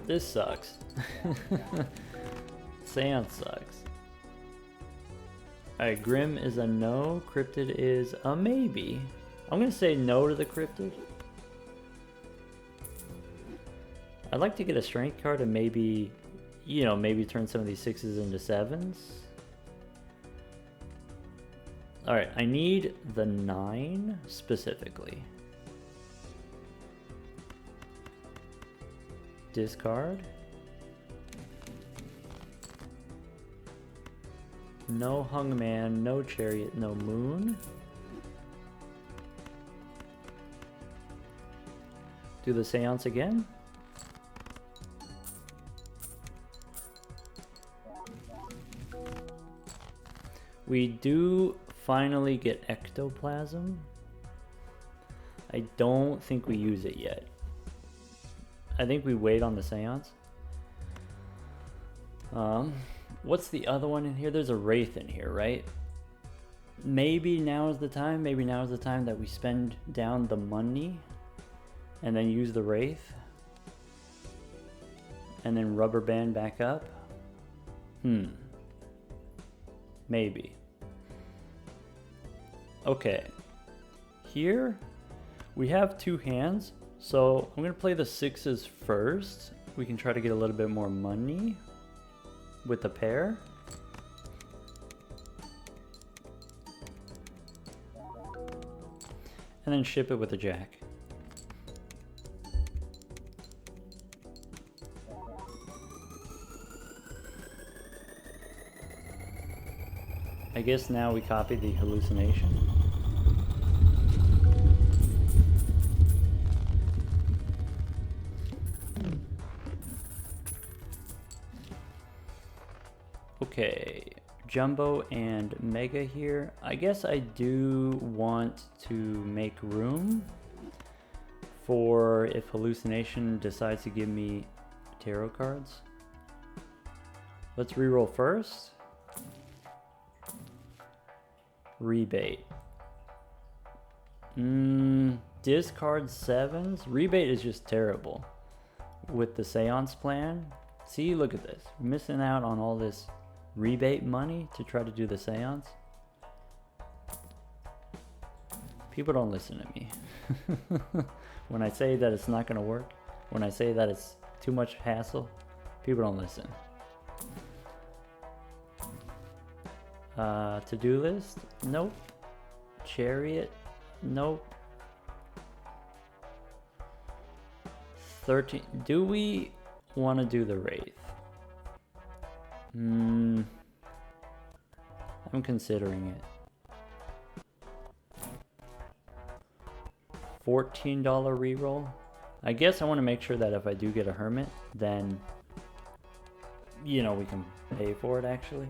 This sucks. Seance sucks. Alright, Grim is a no, Cryptid is a maybe. I'm gonna say no to the Cryptid. I'd like to get a strength card and maybe, you know, maybe turn some of these 6s into 7s. Alright, I need the 9 specifically. Discard. No Hungman, no Chariot, no Moon. Do the Seance again. We do finally get Ectoplasm. I don't think we use it yet. I think we wait on the Seance. What's the other one in here? There's a Wraith in here, right? Maybe now is the time. Maybe now is the time that we spend down the money and then use the Wraith. And then rubber band back up. Maybe. Okay. Here we have 2 hands. So I'm going to play the 6s first. We can try to get a little bit more money with the pair. And then ship it with a jack. I guess now we copy the hallucination. Okay, Jumbo and Mega here. I guess I do want to make room for if hallucination decides to give me tarot cards. Let's reroll first. Rebate. Discard 7s. Rebate is just terrible with the Seance plan. See, look at this. We're missing out on all this rebate money to try to do the seance. People don't listen to me. When I say that it's not going to work, when I say that it's too much hassle, people don't listen. To-do list? Nope. Chariot? Nope. 13. Do we want to do the Wraith? I'm considering it. $14 reroll. I guess I want to make sure that if I do get a Hermit, then, you know, we can pay for it actually.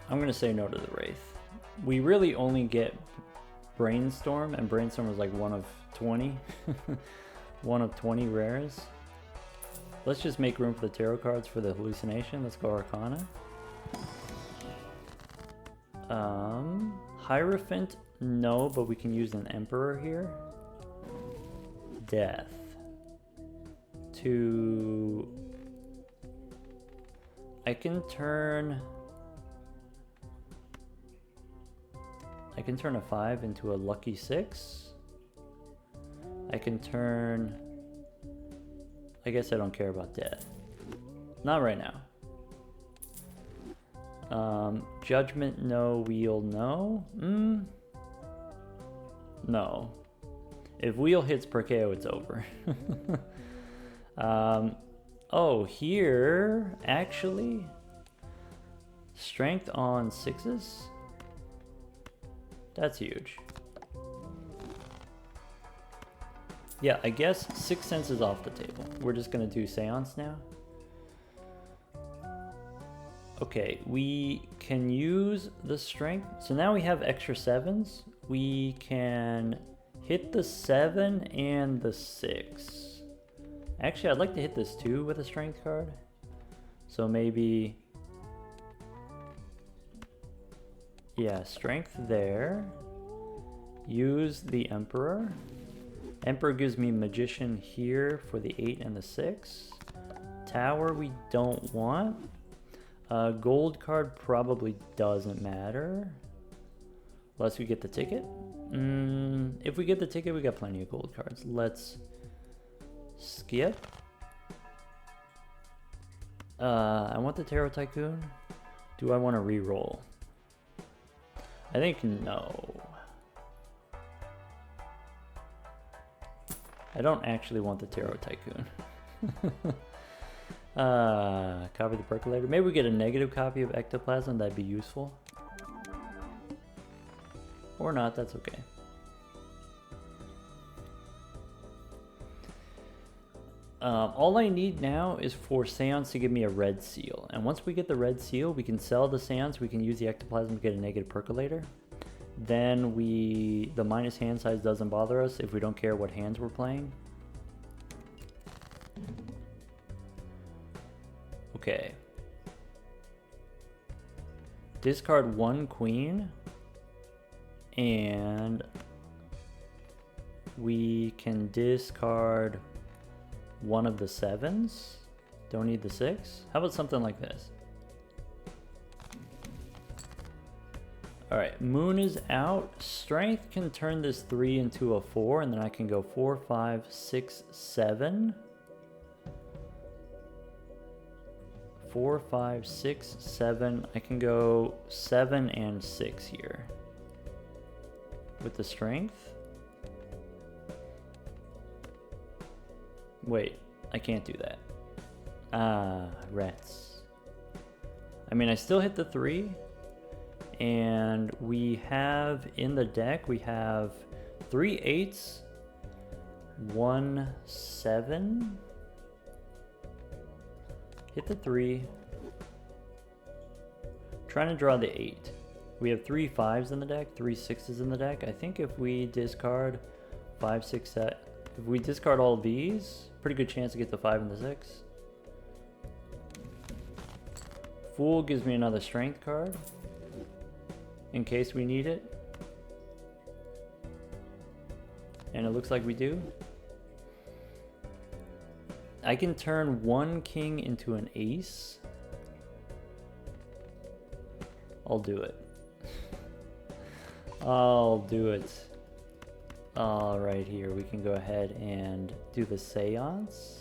I'm going to say no to the Wraith. We really only get Brainstorm, and Brainstorm is like one of 20. One of 20 rares. Let's just make room for the tarot cards for the hallucination. Let's go Arcana. Hierophant, no, but we can use an Emperor here. Death. I can turn a 5 into a lucky 6. I can turn... I guess I don't care about death. Not right now. Judgment, no. Wheel, no. No. If wheel hits Perkeo, it's over. Oh, here, actually, strength on 6s? That's huge. Yeah, I guess Sixth Sense is off the table. We're just gonna do Seance now. Okay, we can use the strength. So now we have extra 7s. We can hit the 7 and the 6. Actually, I'd like to hit this too with a strength card. So maybe... yeah, strength there. Use the Emperor. Emperor gives me Magician here for the 8 and the 6. Tower we don't want. Gold card probably doesn't matter. Unless we get the ticket. If we get the ticket, we got plenty of gold cards. Let's skip. I want the Tarot Tycoon. Do I want to re-roll? I think no. I don't actually want the Tarot Tycoon. Copy the Percolator. Maybe we get a negative copy of Ectoplasm. That'd be useful. Or not, that's okay. All I need now is for Seance to give me a red seal. And once we get the red seal, we can sell the Seance. We can use the Ectoplasm to get a negative Percolator. Then the minus hand size doesn't bother us if we don't care what hands we're playing. Okay. Discard 1 queen. And we can discard 1 of the 7s. Don't need the 6. How about something like this? Alright, Moon is out. Strength can turn this 3 into a 4, and then I can go 4, 5, 6, 7. 4, 5, 6, 7. I can go 7 and 6 here. With the strength. Wait, I can't do that. Rats. I mean, I still hit the 3. And we have in the deck, we have 3 8s, 1 7. Hit the 3. Trying to draw the 8. We have 3 5s in the deck, 3 6s in the deck. I think if we discard 5, 6, 7, if we discard all of these, pretty good chance to get the 5 and the 6. Fool gives me another strength card in case we need it. And it looks like we do. I can turn one king into an ace. I'll do it. I'll do it. All right, here we can go ahead and do the Seance.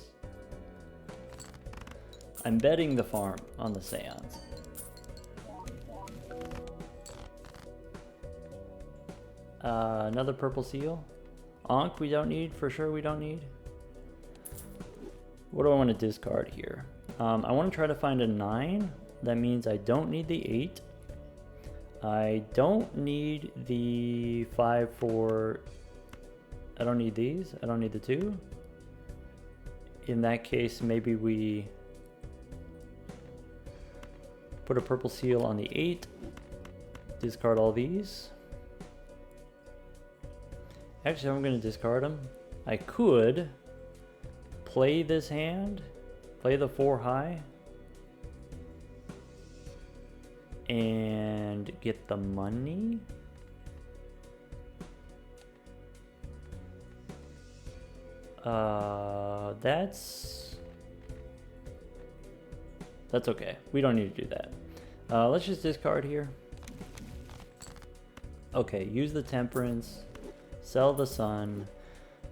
I'm betting the farm on the Seance. Another purple seal. Ankh we don't need, for sure we don't need. What do I want to discard here? I want to try to find a 9. That means I don't need the 8. I don't need the 5, 4. I don't need these. I don't need the 2. In that case, maybe we put a purple seal on the 8. Discard all these. Actually, I'm going to discard them. I could play this hand, play the 4 high, and get the money. That's okay. We don't need to do that. Let's just discard here. Okay, use the Temperance, sell the Sun,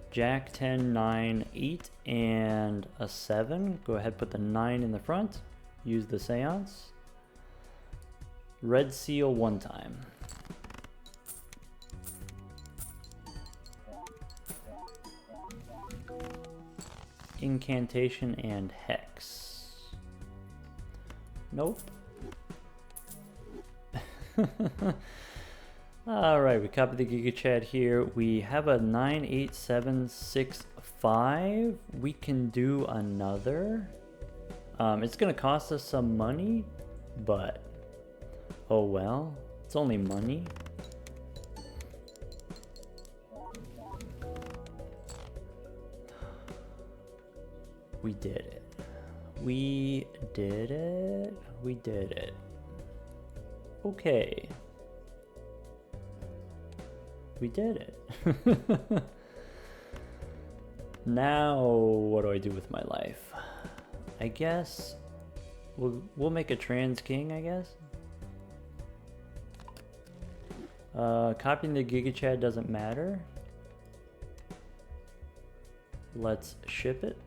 Jack 10, 9, 8, and a 7. Go ahead, put the 9 in the front. Use the Seance. Red seal 1 time. Incantation and Hex. Nope. Alright, we copy the Giga Chat here. We have a 9, 8, 7, 6, 5. We can do another. It's going to cost us some money, but oh well. It's only money. We did it. We did it. We did it. Okay. We did it. Now, what do I do with my life? I guess we'll make a trans king, I guess. Copying the Giga Chat doesn't matter. Let's ship it.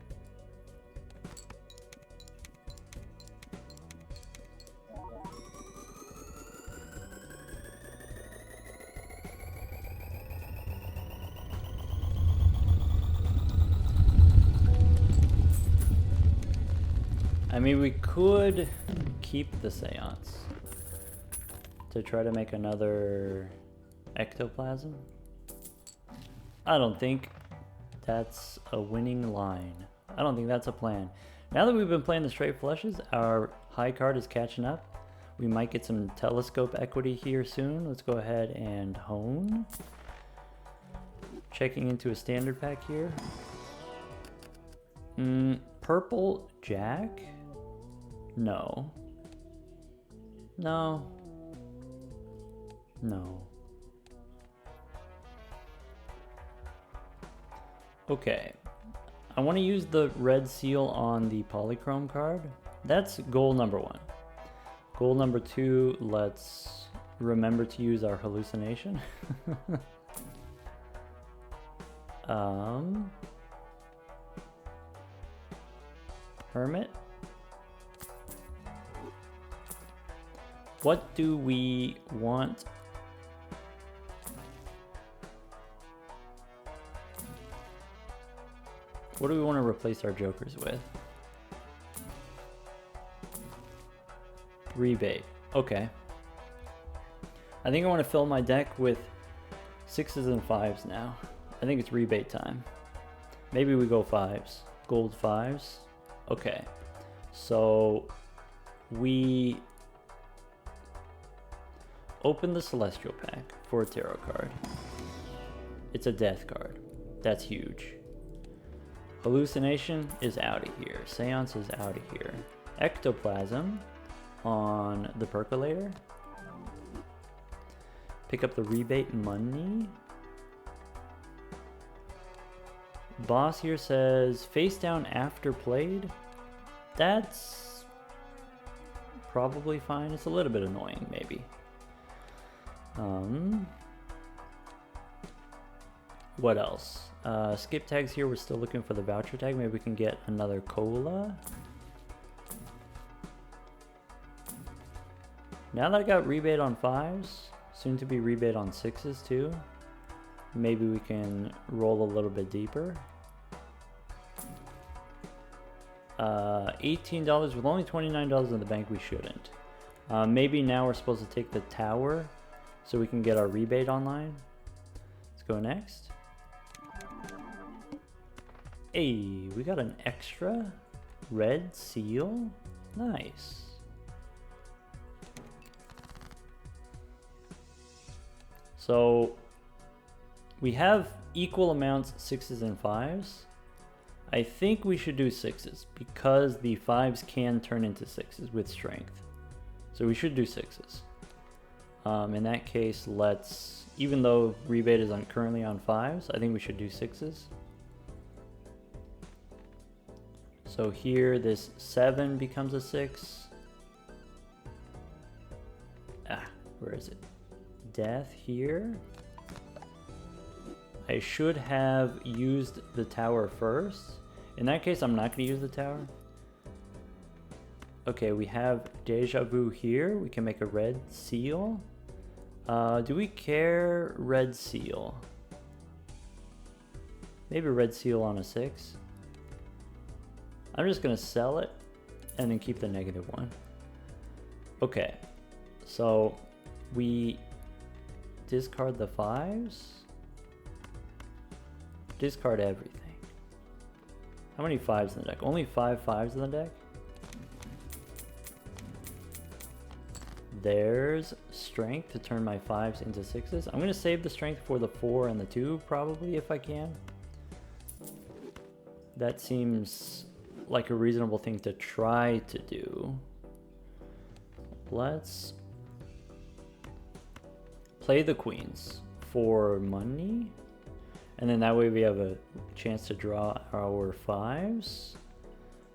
I mean, we could keep the Seance to try to make another ectoplasm. I don't think that's a winning line. I don't think that's a plan. Now that we've been playing the straight flushes, our high card is catching up. We might get some telescope equity here soon. Let's go ahead and hone. Checking into a standard pack here. Purple Jack? No. No. No. Okay. I want to use the red seal on the polychrome card. That's goal number 1. Goal number 2, let's remember to use our hallucination. Hermit. What do we want? What do we want to replace our jokers with? Rebate. Okay. I think I want to fill my deck with 6s and 5s now. I think it's rebate time. Maybe we go 5s. Gold 5s. Okay. So we open the Celestial pack for a tarot card. It's a death card. That's huge. Hallucination is out of here. Seance is out of here. Ectoplasm on the percolator. Pick up the rebate money. Boss here says face down after played. That's probably fine. It's a little bit annoying, maybe. What else? Skip tags here. We're still looking for the voucher tag. Maybe we can get another cola. Now that I got rebate on 5s, soon to be rebate on 6s too. Maybe we can roll a little bit deeper. $18 with only $29 in the bank. We shouldn't. Maybe now we're supposed to take the tower so we can get our rebate online. Let's go next. Hey, we got an extra red seal. Nice. So we have equal amounts 6s and 5s. I think we should do 6s because the 5s can turn into 6s with strength. So we should do 6s. In that case, let's, even though rebate is currently on 5s, I think we should do 6s. So here this 7 becomes a 6. Where is it? Death here. I should have used the tower first. In that case, I'm not going to use the tower. Okay, we have Deja Vu here. We can make a red seal. Do we care red seal? Maybe red seal on a 6. I'm just going to sell it and then keep the -1. Okay, so we discard the 5s. Discard everything. How many 5s in the deck? Only 5 5s in the deck? There's strength to turn my 5s into 6s. I'm going to save the strength for the 4 and the 2 probably if I can. That seems like a reasonable thing to try to do. Let's play the queens for money. And then that way we have a chance to draw our 5s.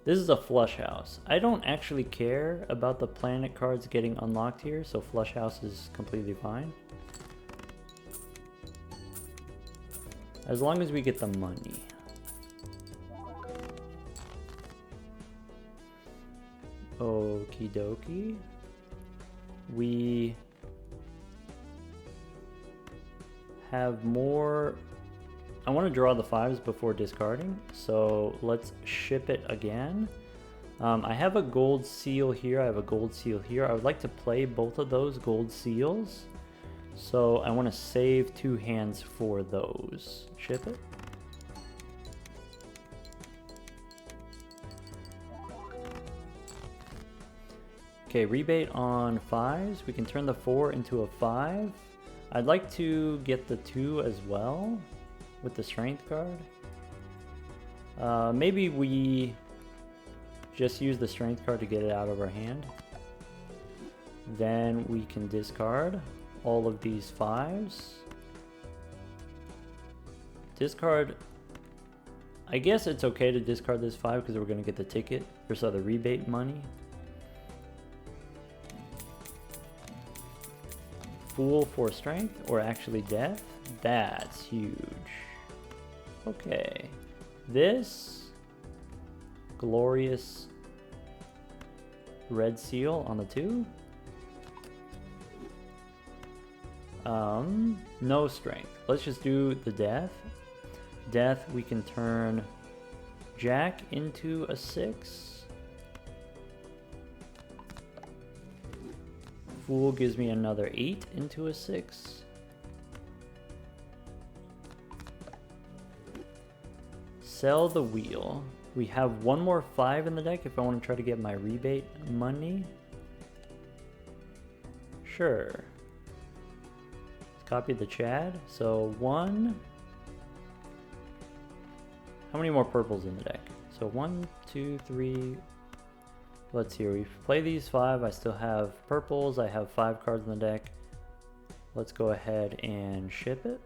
This is a flush house. I don't actually care about the planet cards getting unlocked here, so flush house is completely fine. As long as we get the money. Okie dokie. We have more. I want to draw the 5s before discarding, so let's ship it again. I have a gold seal here, I have a gold seal here. I would like to play both of those gold seals, so I want to save 2 hands for those. Ship it. Okay, rebate on 5s. We can turn the 4 into a 5. I'd like to get the 2 as well with the strength card. Maybe we just use the strength card to get it out of our hand. Then we can discard all of these 5s. Discard. I guess it's okay to discard this 5 because we're going to get the ticket, or so the rebate money. Fool for strength, or actually death. That's huge. Okay, this glorious red seal on the 2. No strength. Let's just do the death. Death, we can turn Jack into a 6. Fool gives me another 8 into a 6. Sell the wheel. We have one more 5 in the deck if I want to try to get my rebate money. Sure. Let's copy the Chad. So 1. How many more purples in the deck? So 1, 2, 3. Let's see. We play these 5. I still have purples. I have 5 cards in the deck. Let's go ahead and ship it.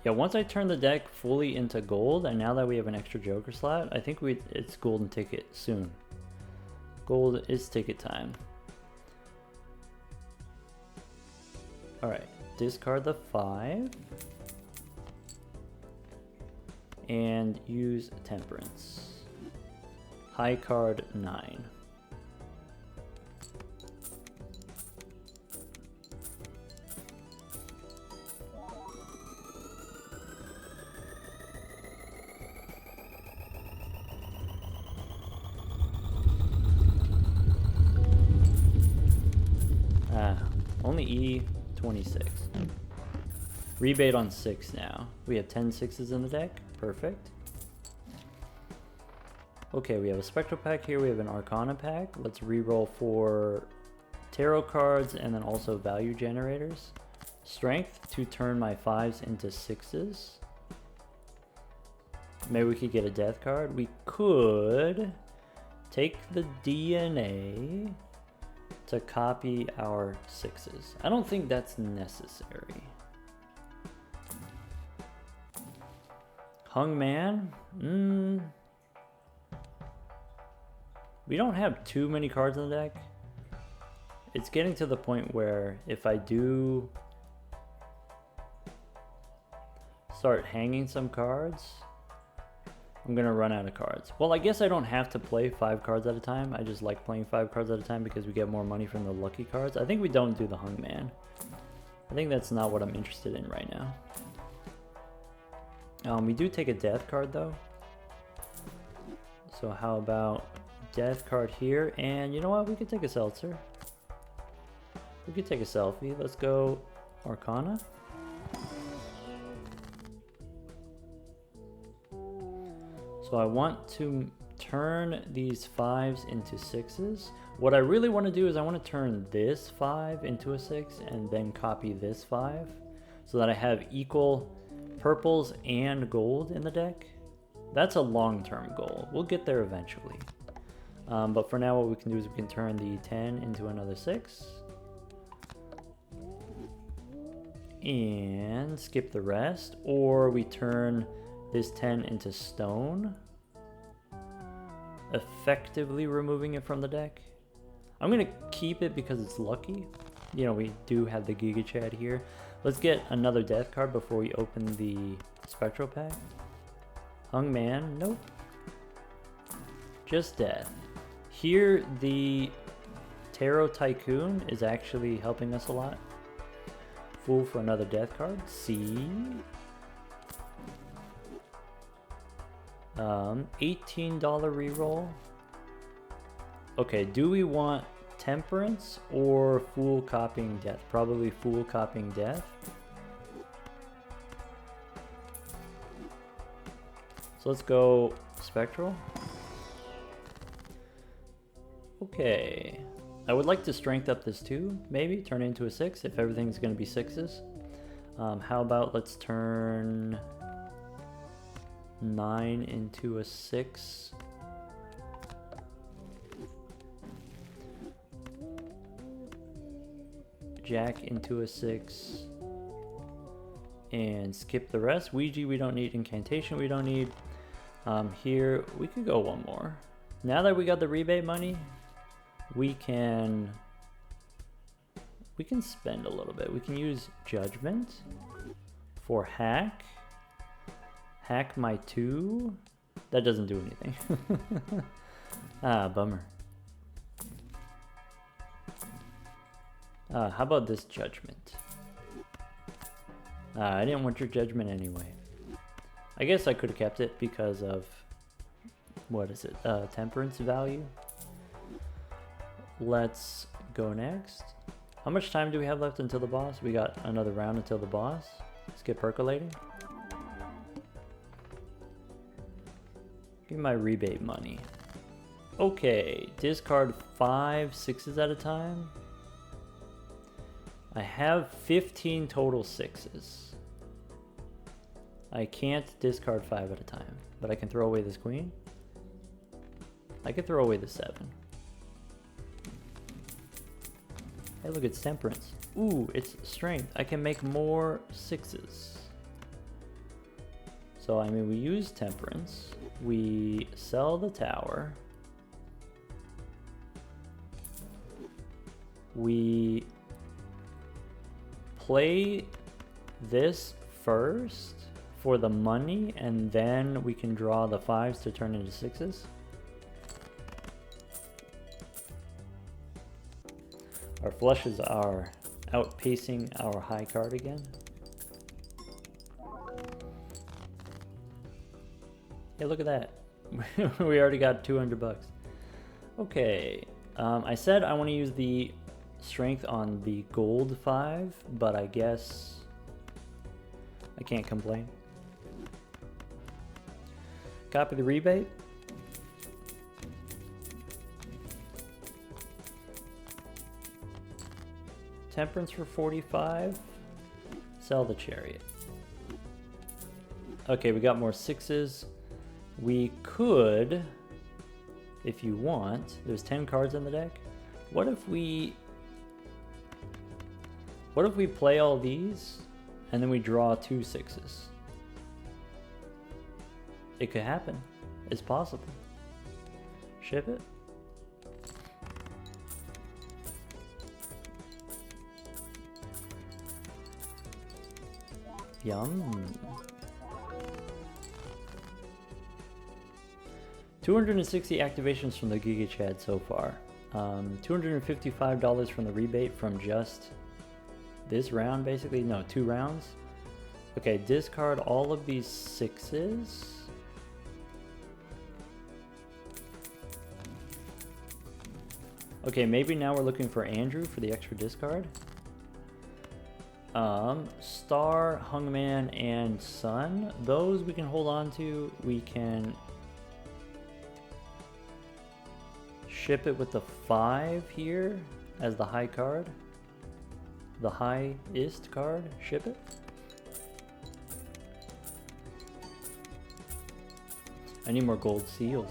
Yeah, once I turn the deck fully into gold, and now that we have an extra Joker slot, I think it's golden ticket soon. Gold is ticket time. Alright, discard the 5. And use Temperance. High card 9. Only E26. Rebate on 6 now. We have 10 6s in the deck. Perfect. Okay, we have a Spectral pack here. We have an Arcana pack. Let's reroll for tarot cards and then also value generators. Strength to turn my 5s into 6s. Maybe we could get a death card. We could take the DNA to copy our 6s. I don't think that's necessary. Hung Man? We don't have too many cards in the deck. It's getting to the point where if I do start hanging some cards, I'm gonna run out of cards. Well, I guess I don't have to play 5 cards at a time. I just like playing 5 cards at a time because we get more money from the lucky cards. I think we don't do the Hung Man. I think that's not what I'm interested in right now. We do take a death card though. So how about death card here? And you know what? We could take a seltzer. We could take a selfie. Let's go Arcana. So I want to turn these 5s into 6s. What I really want to do is I want to turn this 5 into a 6 and then copy this 5 so that I have equal purples and gold in the deck. That's a long-term goal. We'll get there eventually. But for now what we can do is we can turn the 10 into another 6. And skip the rest. Or we turn this 10 into stone, effectively removing it from the deck. I'm gonna keep it because it's lucky. You know, we do have the Giga Chad here. Let's get another death card before we open the Spectral pack. Hung Man, nope. Just death. Here, the Tarot Tycoon is actually helping us a lot. Fool for another death card. C. $18 reroll. Okay, do we want Temperance or Fool copying death? Probably Fool copying death. So let's go Spectral. Okay. I would like to strength up this 2, maybe turn it into a 6 if everything's going to be 6s. How about let's turn 9 into a 6. Jack into a 6. And skip the rest. Ouija we don't need. Incantation we don't need. Here we could go one more. Now that we got the rebate money, we can spend a little bit. We can use Judgment for hack. Hack my 2. That doesn't do anything. Ah, bummer. How about this Judgment? I didn't want your Judgment anyway. I guess I could have kept it because of, what is it, Temperance value. Let's go next. How much time do we have left until the boss? We got another round until the boss. Let's get percolating. Give me my rebate money. Okay, discard 5 6s at a time. I have 15 total 6s. I can't discard 5 at a time, but I can throw away this queen. I can throw away the 7. Hey, look, it's temperance. Ooh, it's strength. I can make more 6s. So, I mean, we use temperance. We sell the tower. We play this first for the money, and then we can draw the 5s to turn into 6s. Our flushes are outpacing our high card again. Hey, look at that. We already got 200 bucks. Okay, I said I want to use the strength on the gold 5, but I guess I can't complain. Copy the rebate. Temperance for 45. Sell the chariot. Okay, we got more 6s. We could, if you want, there's 10 cards in the deck. What if we play all these and then we draw 2 6s? It could happen. It's possible. Ship it. Yum. 260 activations from the Giga Chad so far. $255 from the rebate from just this round, basically. No, 2 rounds. Okay, discard all of these 6s. Okay, maybe now we're looking for Andrew for the extra discard. Star, Hungman, and Sun. Those we can hold on to. We can ship it with the 5 here as the high card. The highest card. Ship it. I need more gold seals.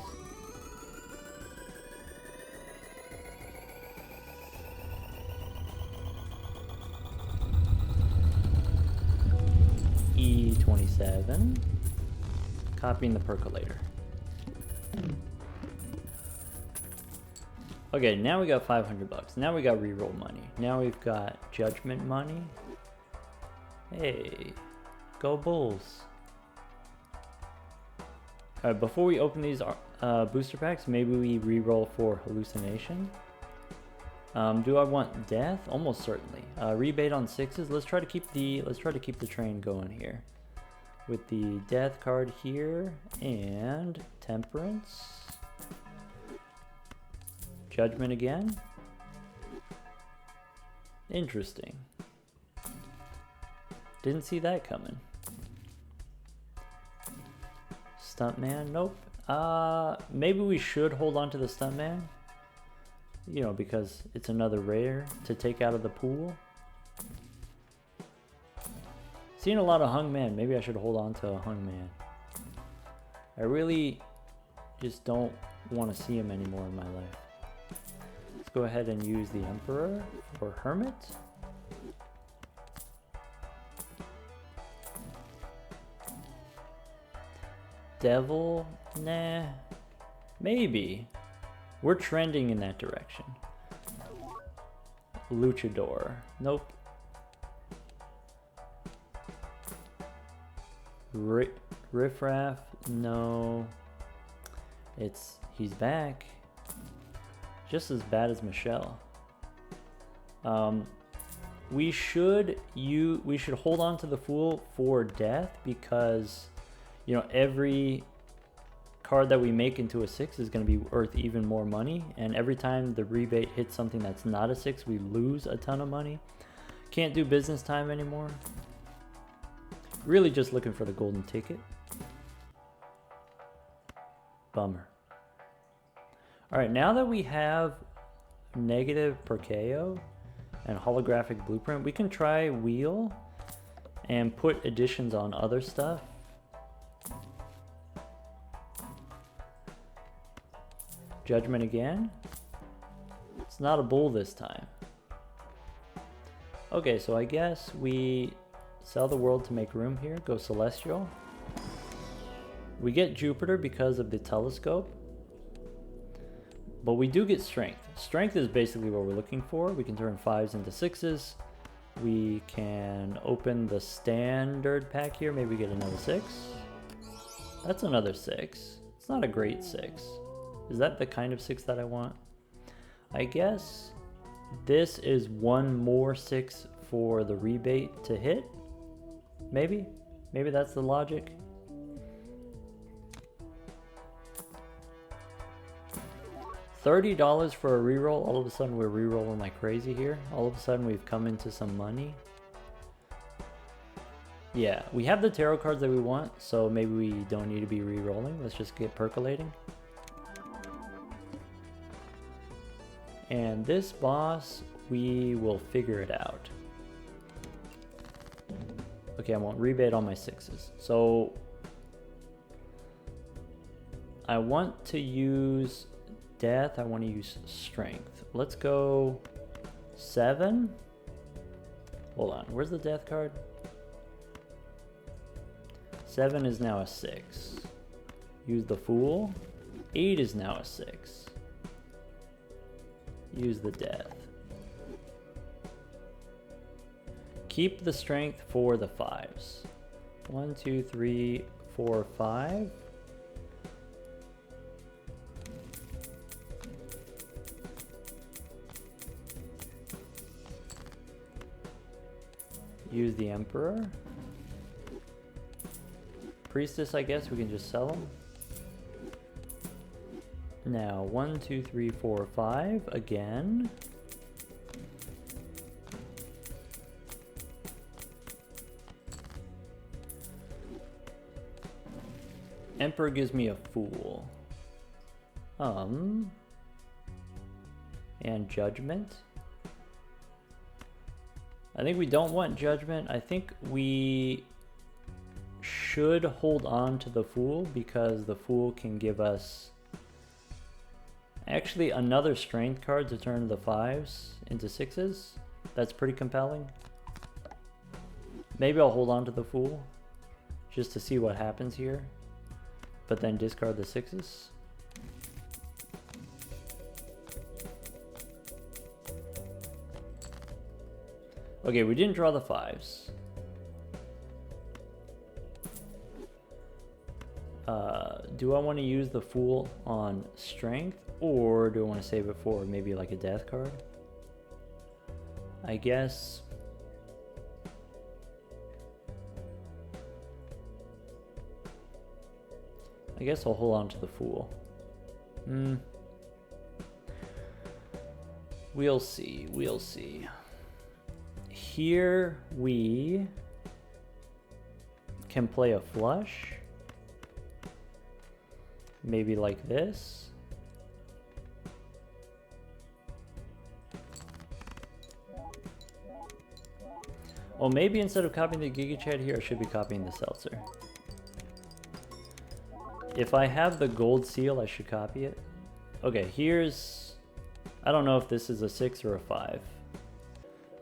E27. Copying the percolator. Okay, now we got 500 bucks. Now we got reroll money. Now we've got judgment money. Hey, go Bulls. Alright, before we open these booster packs, maybe we reroll for hallucination. Do I want death? Almost certainly. Rebate on 6s. Let's try to keep the train going here. With the death card here and temperance. Judgment again. Interesting. Didn't see that coming. Stuntman? Nope. Maybe we should hold on to the Stuntman. You know, because it's another rare to take out of the pool. Seeing a lot of Hungman. Maybe I should hold on to a Hungman. I really just don't want to see him anymore in my life. Let's go ahead and use the Emperor for Hermit. Devil? Nah. Maybe. We're trending in that direction. Luchador. Nope. Riffraff? No. He's back. Just as bad as Michelle. We should hold on to the Fool for death because, you know, every card that we make into a 6 is going to be worth even more money, and every time the rebate hits something that's not a 6, we lose a ton of money. Can't do business time anymore. Really just looking for the golden ticket. Bummer. Alright, now that we have negative Perkeo and holographic blueprint, we can try wheel and put additions on other stuff. Judgment again. It's not a bull this time. Okay, so I guess we sell the world to make room here. Go celestial. We get Jupiter because of the telescope. But we do get strength. Strength is basically what we're looking for. We can turn 5s into 6s. We can open the standard pack here. Maybe get another 6. That's another 6. It's not a great 6. Is that the kind of 6 that I want? I guess this is one more 6 for the rebate to hit. Maybe? Maybe that's the logic. $30 for a reroll. All of a sudden we're rerolling like crazy here. All of a sudden we've come into some money. Yeah, we have the tarot cards that we want, so maybe we don't need to be rerolling. Let's just get percolating. And this boss, we will figure it out. Okay, I want rebate on my 6s. So I want to use death. I want to use strength. Let's go 7. Hold on, where's the death card? 7 is now a 6. Use the fool. 8 is now a 6. Use the death. Keep the strength for the 5s. 1, 2, 3, 4, 5. Use the Emperor. Priestess, I guess we can just sell them. Now, 1, 2, 3, 4, 5 again. Emperor gives me a fool. And judgment. I think we don't want judgment. I think we should hold on to the fool because the fool can give us actually another strength card to turn the 5s into 6s. That's pretty compelling. Maybe I'll hold on to the fool just to see what happens here, but then discard the 6s. Okay, we didn't draw the 5s. Do I want to use the fool on strength, or do I want to save it for maybe like a death card? I guess I'll hold on to the fool. We'll see, we'll see. Here we can play a flush. Maybe like this. Well, maybe instead of copying the Giga Chad here, I should be copying the Seltzer. If I have the gold seal, I should copy it. Okay, here's... I don't know if this is a 6 or a 5.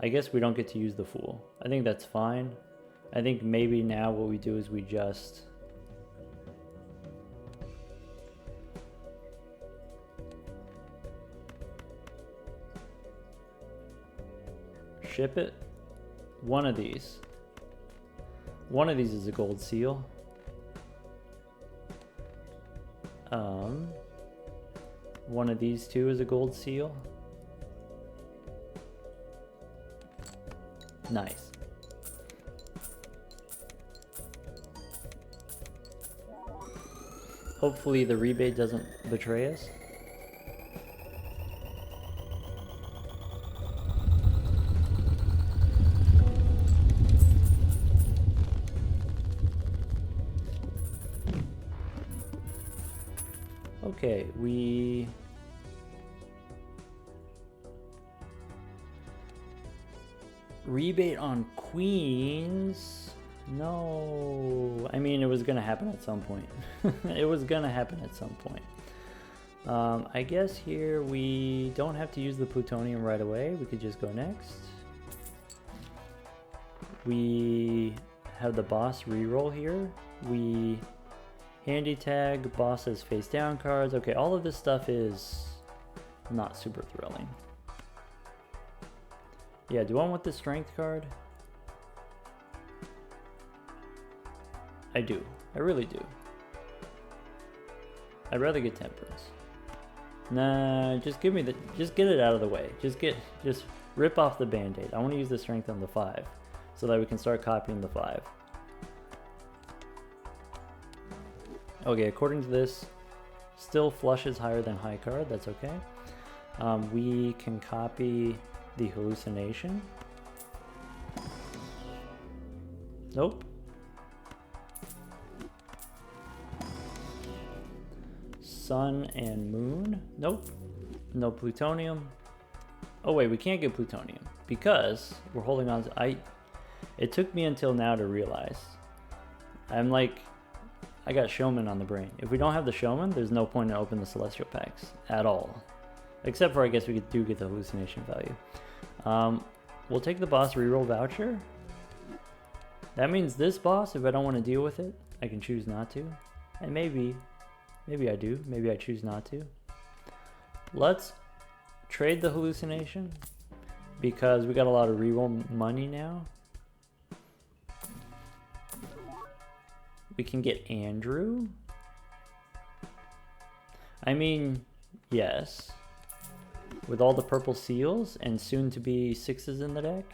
I guess we don't get to use the fool. I think that's fine. I think maybe now what we do is we just... ship it. One of these. One of these is a gold seal. One of these two is a gold seal. Nice. Hopefully the rebate doesn't betray us. Okay, we... rebate on queens? No. I mean, it was gonna happen at some point. It was gonna happen at some point. I guess here we don't have to use the plutonium right away. We could just go next. We have the boss reroll here. We handy tag, boss has face down cards. Okay, all of this stuff is not super thrilling. Yeah, do I want the strength card? I do. I really do. I'd rather get temperance. Nah, just give me the, just get it out of the way. Just rip off the band-aid. I want to use the strength on the 5 so that we can start copying the 5. Okay, according to this, still flush is higher than high card. That's okay. We can copy the hallucination. Nope. Sun and moon. Nope. No plutonium. Oh wait, we can't get plutonium because we're holding on to, it took me until now to realize. I'm like, I got showman on the brain. If we don't have the showman, there's no point in opening the celestial packs at all. Except for, I guess we do get the hallucination value. We'll take the boss reroll voucher. That means this boss, if I don't want to deal with it, I can choose not to. And maybe I do. Maybe I choose not to. Let's trade the hallucination because we got a lot of reroll money now. We can get Andrew. I mean, yes. With all the purple seals and soon to be 6s in the deck.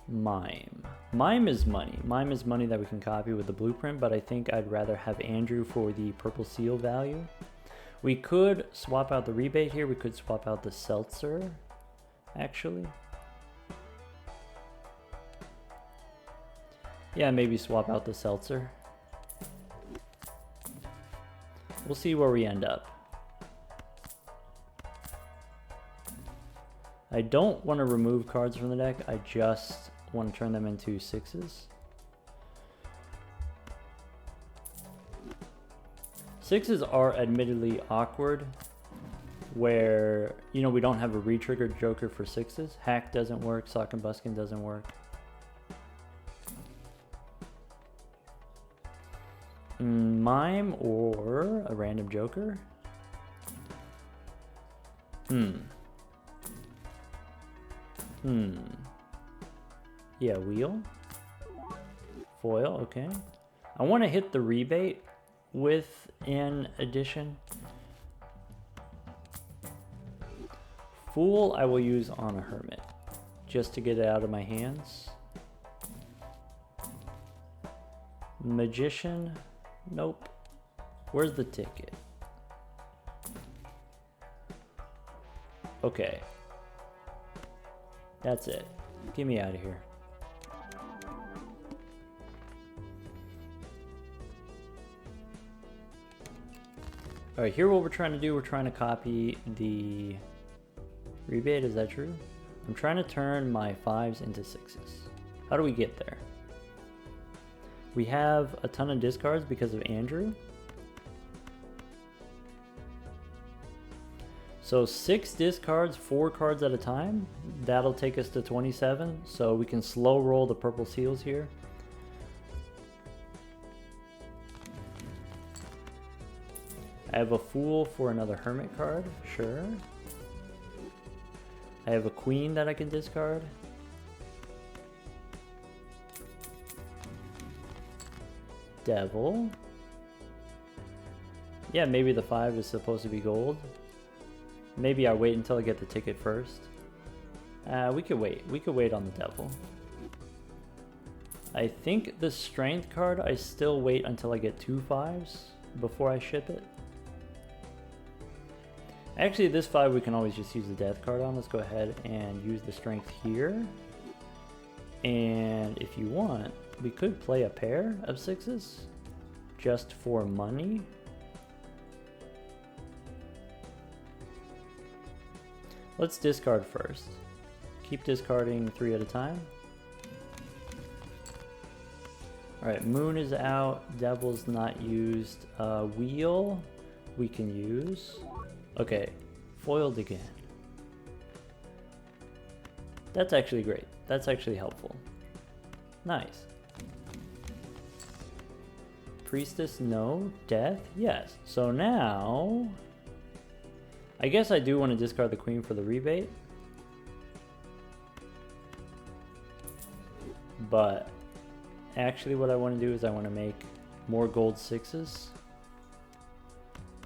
Mime. Mime is money. Mime is money that we can copy with the blueprint, but I think I'd rather have Andrew for the purple seal value. We could swap out the rebate here. We could swap out the seltzer, actually. Yeah, maybe swap out the seltzer. We'll see where we end up. I don't want to remove cards from the deck. I just want to turn them into 6s. 6s are admittedly awkward where, you know, we don't have a re-triggered joker for 6s. Hack doesn't work, Sock and Buskin doesn't work. Mime or a random joker? Yeah, wheel. Foil, okay. I want to hit the rebate with an addition. Fool I will use on a hermit just to get it out of my hands. Magician, nope. Where's the ticket? Okay. That's it. Get me out of here. Alright, here what we're trying to do, we're trying to copy the rebate, is that true? I'm trying to turn my 5s into 6s. How do we get there? We have a ton of discards because of Andrew. So 6 discards, 4 cards at a time. That'll take us to 27. So we can slow roll the purple seals here. I have a fool for another hermit card, sure. I have a queen that I can discard. Devil. Yeah, maybe the 5 is supposed to be gold. Maybe I wait until I get the ticket first. We could wait. We could wait on the devil. I think the strength card, I still wait until I get 2 5s before I ship it. Actually, this 5 we can always just use the death card on. Let's go ahead and use the strength here. And if you want, we could play a pair of 6s just for money. Let's discard first. Keep discarding 3 at a time. Alright, moon is out, devil's not used. Wheel we can use. Okay, foiled again. That's actually great. That's actually helpful. Nice. Priestess, no. Death, yes. So now, I guess I do want to discard the queen for the rebate. But actually what I want to do is I want to make more gold 6s.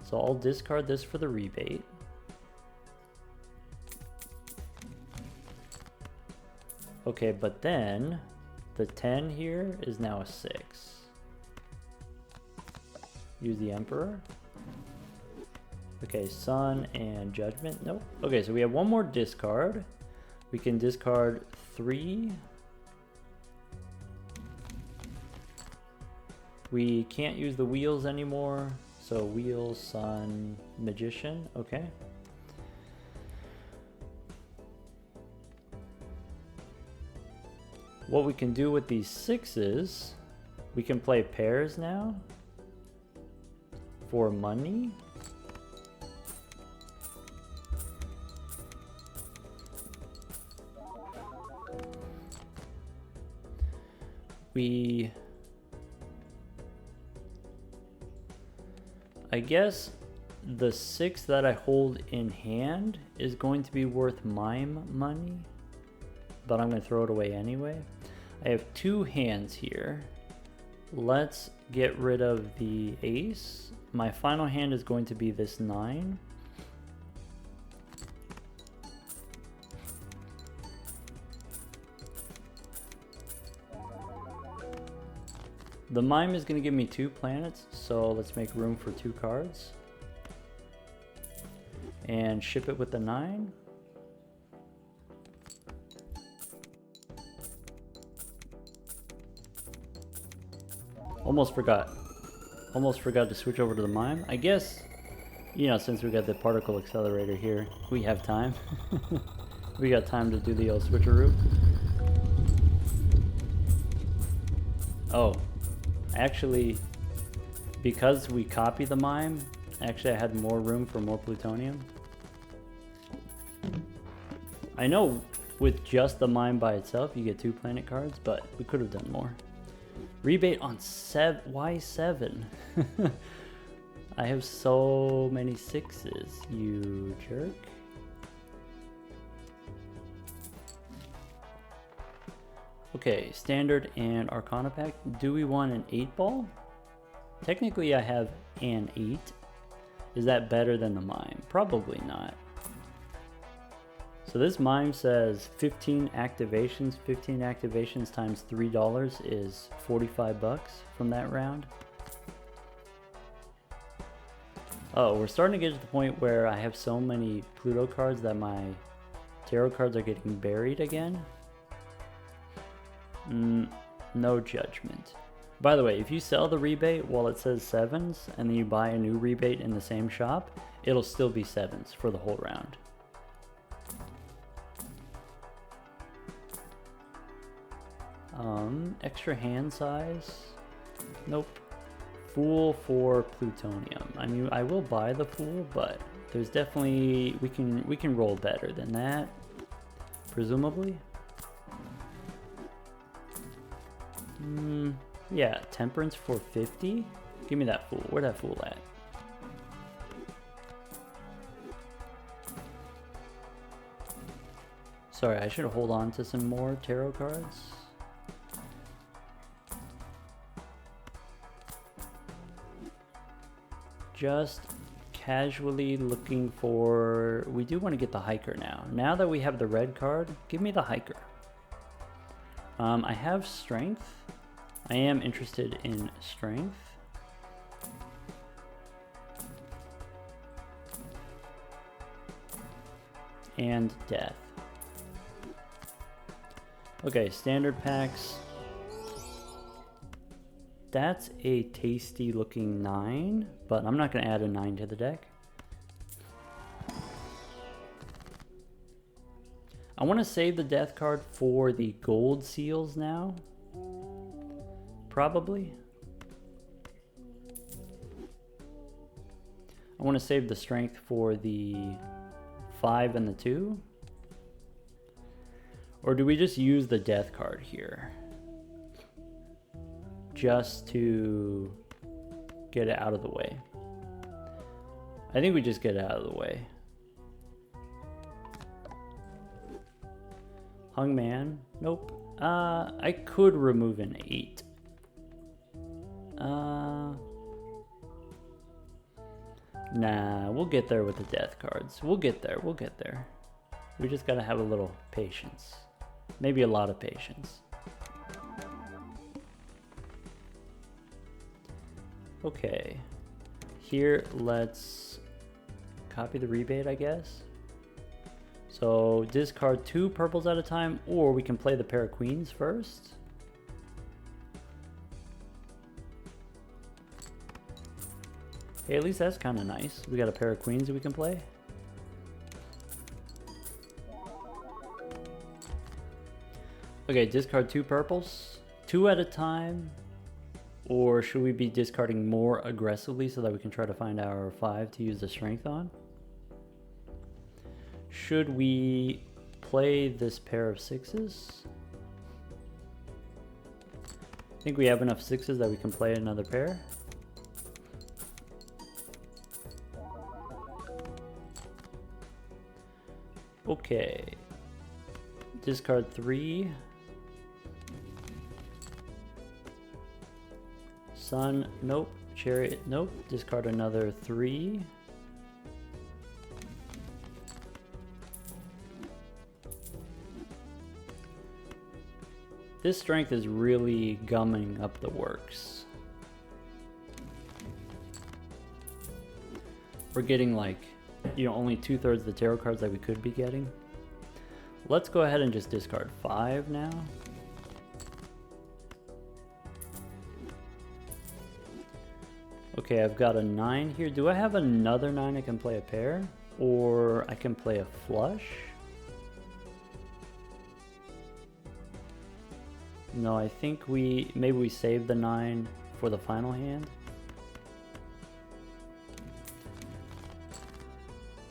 So I'll discard this for the rebate. Okay, but then the 10 here is now a 6. Use the Emperor. Okay, Sun and Judgment. Nope. Okay, so we have one more discard. We can discard 3. We can't use the wheels anymore. So wheels, Sun, Magician. Okay. What we can do with these 6s, we can play pairs now for money. I guess the 6 that I hold in hand is going to be worth mime money, but I'm going to throw it away anyway. I have 2 hands here. Let's get rid of the ace. My final hand is going to be this 9. The mime is going to give me 2 planets, so let's make room for 2 cards. And ship it with the 9. Almost forgot to switch over to the mime. I guess, you know, since we got the particle accelerator here, we have time. We got time to do the old switcheroo. Oh, actually, because we copied the mime, actually I had more room for more plutonium. I know with just the mime by itself you get 2 planet cards, but we could have done more. Rebate on 7. Why 7? I have so many 6s, you jerk. Okay, standard and Arcana pack. Do we want an 8-ball? Technically I have an 8. Is that better than the mime? Probably not. So this mime says 15 activations. 15 activations times $3 is 45 bucks from that round. Oh, we're starting to get to the point where I have so many Pluto cards that my tarot cards are getting buried again. No judgment. By the way, if you sell the rebate while it says 7s and then you buy a new rebate in the same shop, it'll still be 7s for the whole round. Extra hand size? Nope. Fool for plutonium. I mean, I will buy the fool, but there's definitely, we can roll better than that, presumably. Yeah, temperance for 50. Give me that fool. Where'd that fool at? Sorry, I should hold on to some more tarot cards. Just casually looking for... We do want to get the hiker now. Now that we have the red card, give me the hiker. I have strength. I am interested in strength. And death. Okay, standard packs. That's a tasty looking 9, but I'm not going to add a 9 to the deck. I want to save the death card for the gold seals now. Probably. I want to save the strength for the 5 and the 2. Or do we just use the death card here? Just to get it out of the way. I think we just get it out of the way. Hung man? Nope. I could remove an 8. Nah, we'll get there with the death cards. We'll get there, we'll get there. We just gotta have a little patience. Maybe a lot of patience. Okay. Here, let's copy the rebate, I guess. So discard 2 purples at a time, or we can play the pair of queens first. Hey, at least that's kind of nice. We got a pair of queens that we can play. Okay, discard 2 purples. 2 at a time. Or should we be discarding more aggressively so that we can try to find our 5 to use the strength on? Should we play this pair of 6s? I think we have enough 6s that we can play another pair. Okay. Discard 3. Sun, nope. Chariot, nope. Discard another 3. This strength is really gumming up the works. We're getting like, only 2/3 the tarot cards that we could be getting. Let's go ahead and just discard 5 now. Okay, I've got a 9 here. Do I have another 9 I can play a pair? Or I can play a flush? No, I think maybe we save the 9 for the final hand.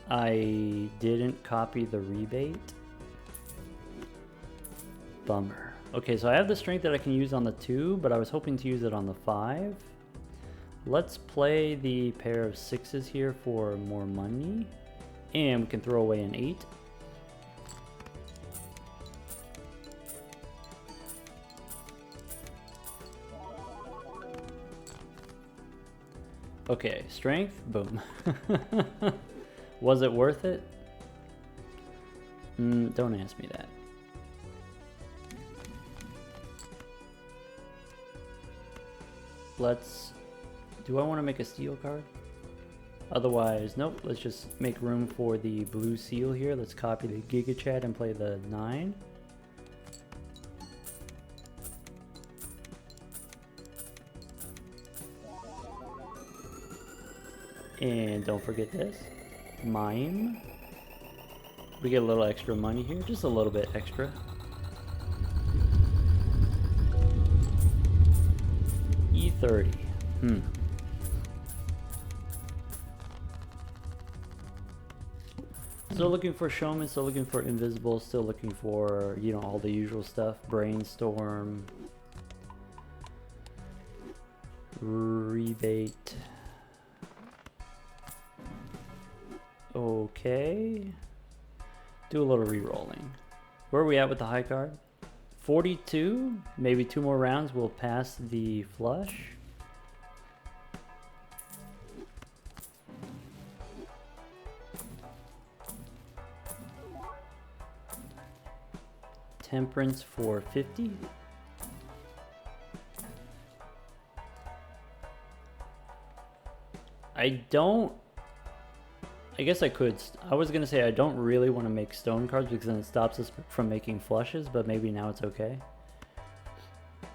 I didn't copy the rebate. Bummer. Okay, so I have the strength that I can use on the 2, but I was hoping to use it on the 5. Let's play the pair of 6s here for more money. And we can throw away an 8. Okay, strength, boom. Was it worth it? Don't ask me that. Do I want to make a steel card? Otherwise, nope, let's just make room for the blue seal here. Let's copy the Giga Chat and play the 9. And don't forget this, mime. We get a little extra money here, just a little bit extra. E30. Still looking for showman, still looking for invisible, still looking for, all the usual stuff. Brainstorm. Rebate. Okay. Do a little re-rolling. Where are we at with the high card? 42? Maybe 2 more rounds we'll pass the flush. Temperance for 50. I guess I could. I was gonna say I don't really want to make stone cards because then it stops us from making flushes, but maybe now it's okay.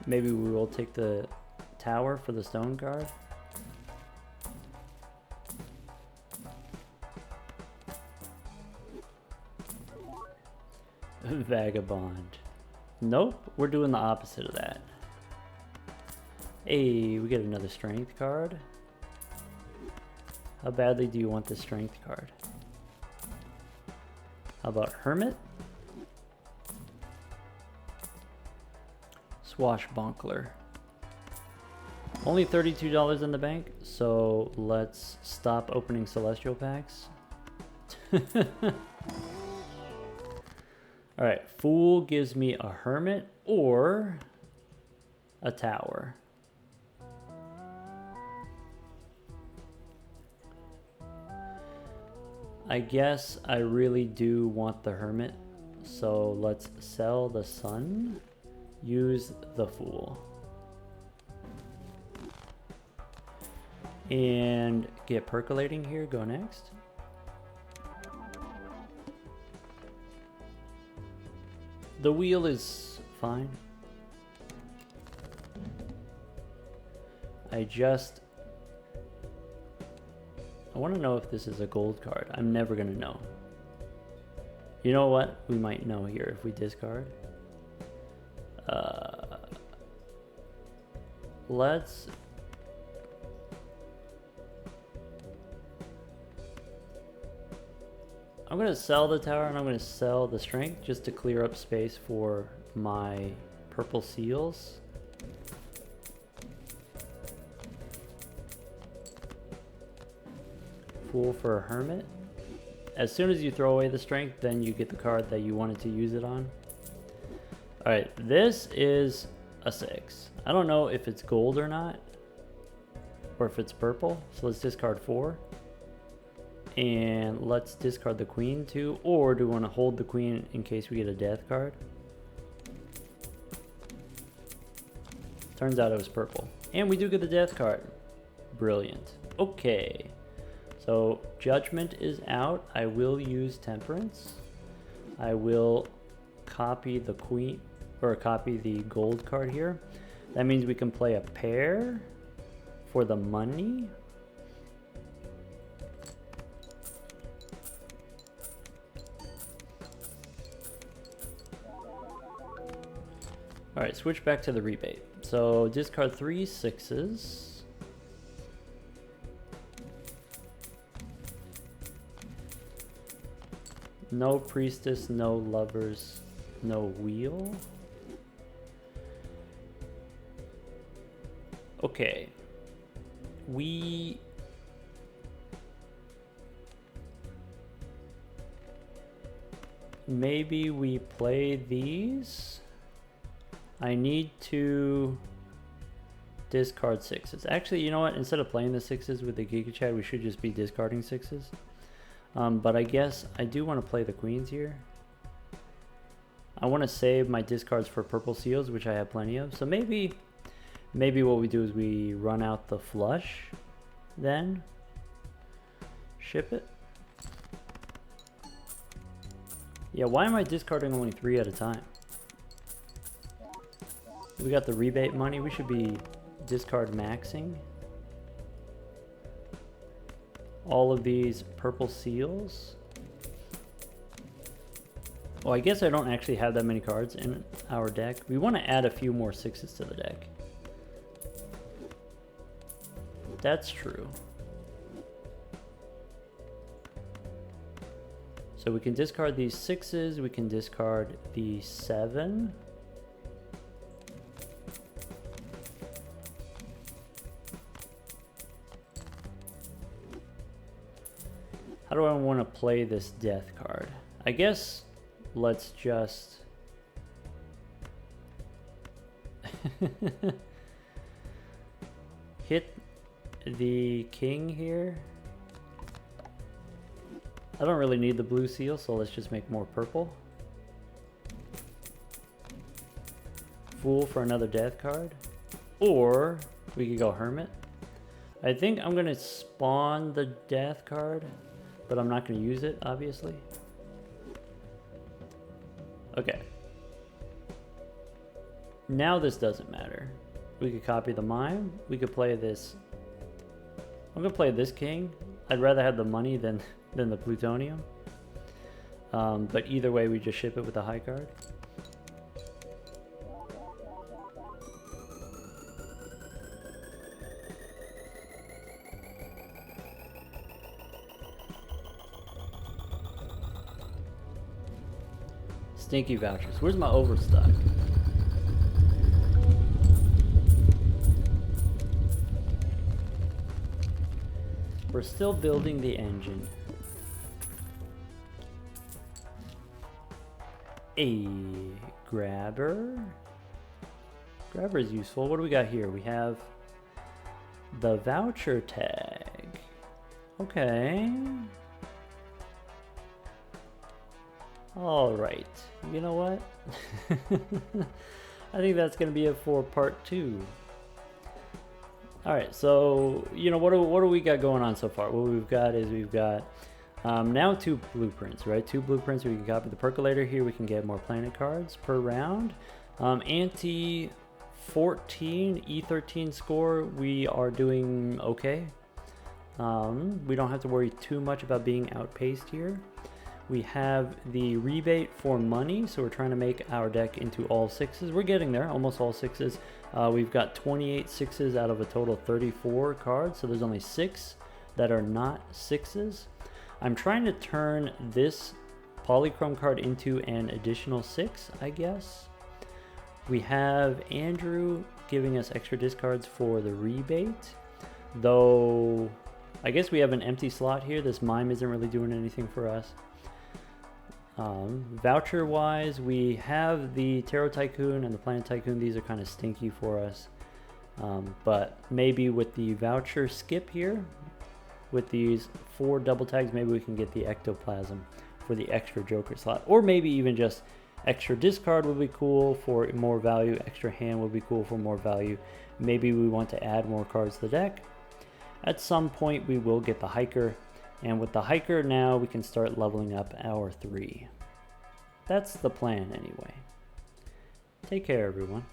Maybe we will take the tower for the stone card. Vagabond. Nope, we're doing the opposite of that. Hey, we get another strength card. How badly do you want the strength card? How about Hermit? swashbuckler. Only $32 in the bank, so let's stop opening celestial packs. Alright, Fool gives me a hermit or a tower. I guess I really do want the hermit, so let's sell the sun, use the Fool, and get percolating here. Go next. The wheel is fine. I want to know if this is a gold card. I'm never going to know. You know what? We might know here if we discard. Let's... I'm going to sell the tower and I'm going to sell the strength just to clear up space for my purple seals. Fool for a hermit. As soon as you throw away the strength, then you get the card that you wanted to use it on. Alright, this is a 6. I don't know if it's gold or not, or if it's purple, so let's discard 4. And let's discard the queen too, or do we want to hold the queen in case we get a death card? Turns out it was purple. And we do get the death card. Brilliant. Okay. So Judgment is out. I will use Temperance. I will copy the queen, or copy the gold card here. That means we can play a pair for the money. Alright, switch back to the rebate. So discard 3 6s. No priestess, no lovers, no wheel. Okay. Maybe we play these. I need to discard 6s. Actually, you know what? Instead of playing the 6s with the Giga Chad, we should just be discarding 6s. But I guess I do want to play the queens here. I want to save my discards for purple seals, which I have plenty of. So maybe what we do is we run out the flush, then ship it. Yeah, why am I discarding only 3 at a time? We got the rebate money. We should be discard maxing all of these purple seals. Well, I guess I don't actually have that many cards in our deck. We want to add a few more 6s to the deck. That's true. So we can discard these 6s. We can discard the 7. How do I want to play this death card? I guess let's just... hit the king here. I don't really need the blue seal, so let's just make more purple. Fool for another death card. Or we could go hermit. I think I'm going to spawn the death card, but I'm not going to use it, obviously. Okay. Now this doesn't matter. We could copy the mime. We could play this. I'm going to play this king. I'd rather have the money than the plutonium. But either way, we just ship it with a high card. Stinky vouchers. Where's my overstock? We're still building the engine. A grabber. Grabber is useful. What do we got here? We have the voucher tag. Okay. All right. You know what? I think that's going to be it for part 2. All right. So, you know, what do we got going on so far? What we've got is we've got now 2 blueprints, right? 2 blueprints. We can copy the percolator here. We can get more planet cards per round. Anti 14 E13 score. We are doing okay. We don't have to worry too much about being outpaced here. We have the rebate for money, so we're trying to make our deck into all 6s. We're getting there, almost all 6s. We've got 28 6s out of a total of 34 cards, so there's only 6 that are not 6s. I'm trying to turn this polychrome card into an additional 6, I guess. We have Andrew giving us extra discards for the rebate, though I guess we have an empty slot here. This mime isn't really doing anything for us. Voucher wise, we have the Tarot Tycoon and the Planet Tycoon. These are kind of stinky for us, but maybe with the voucher skip here, with these 4 double tags, maybe we can get the Ectoplasm for the extra Joker slot, or maybe even just extra discard would be cool for more value, extra hand would be cool for more value. Maybe we want to add more cards to the deck. At some point we will get the hiker, and with the hiker now we can start leveling up our 3. That's the plan anyway. Take care everyone.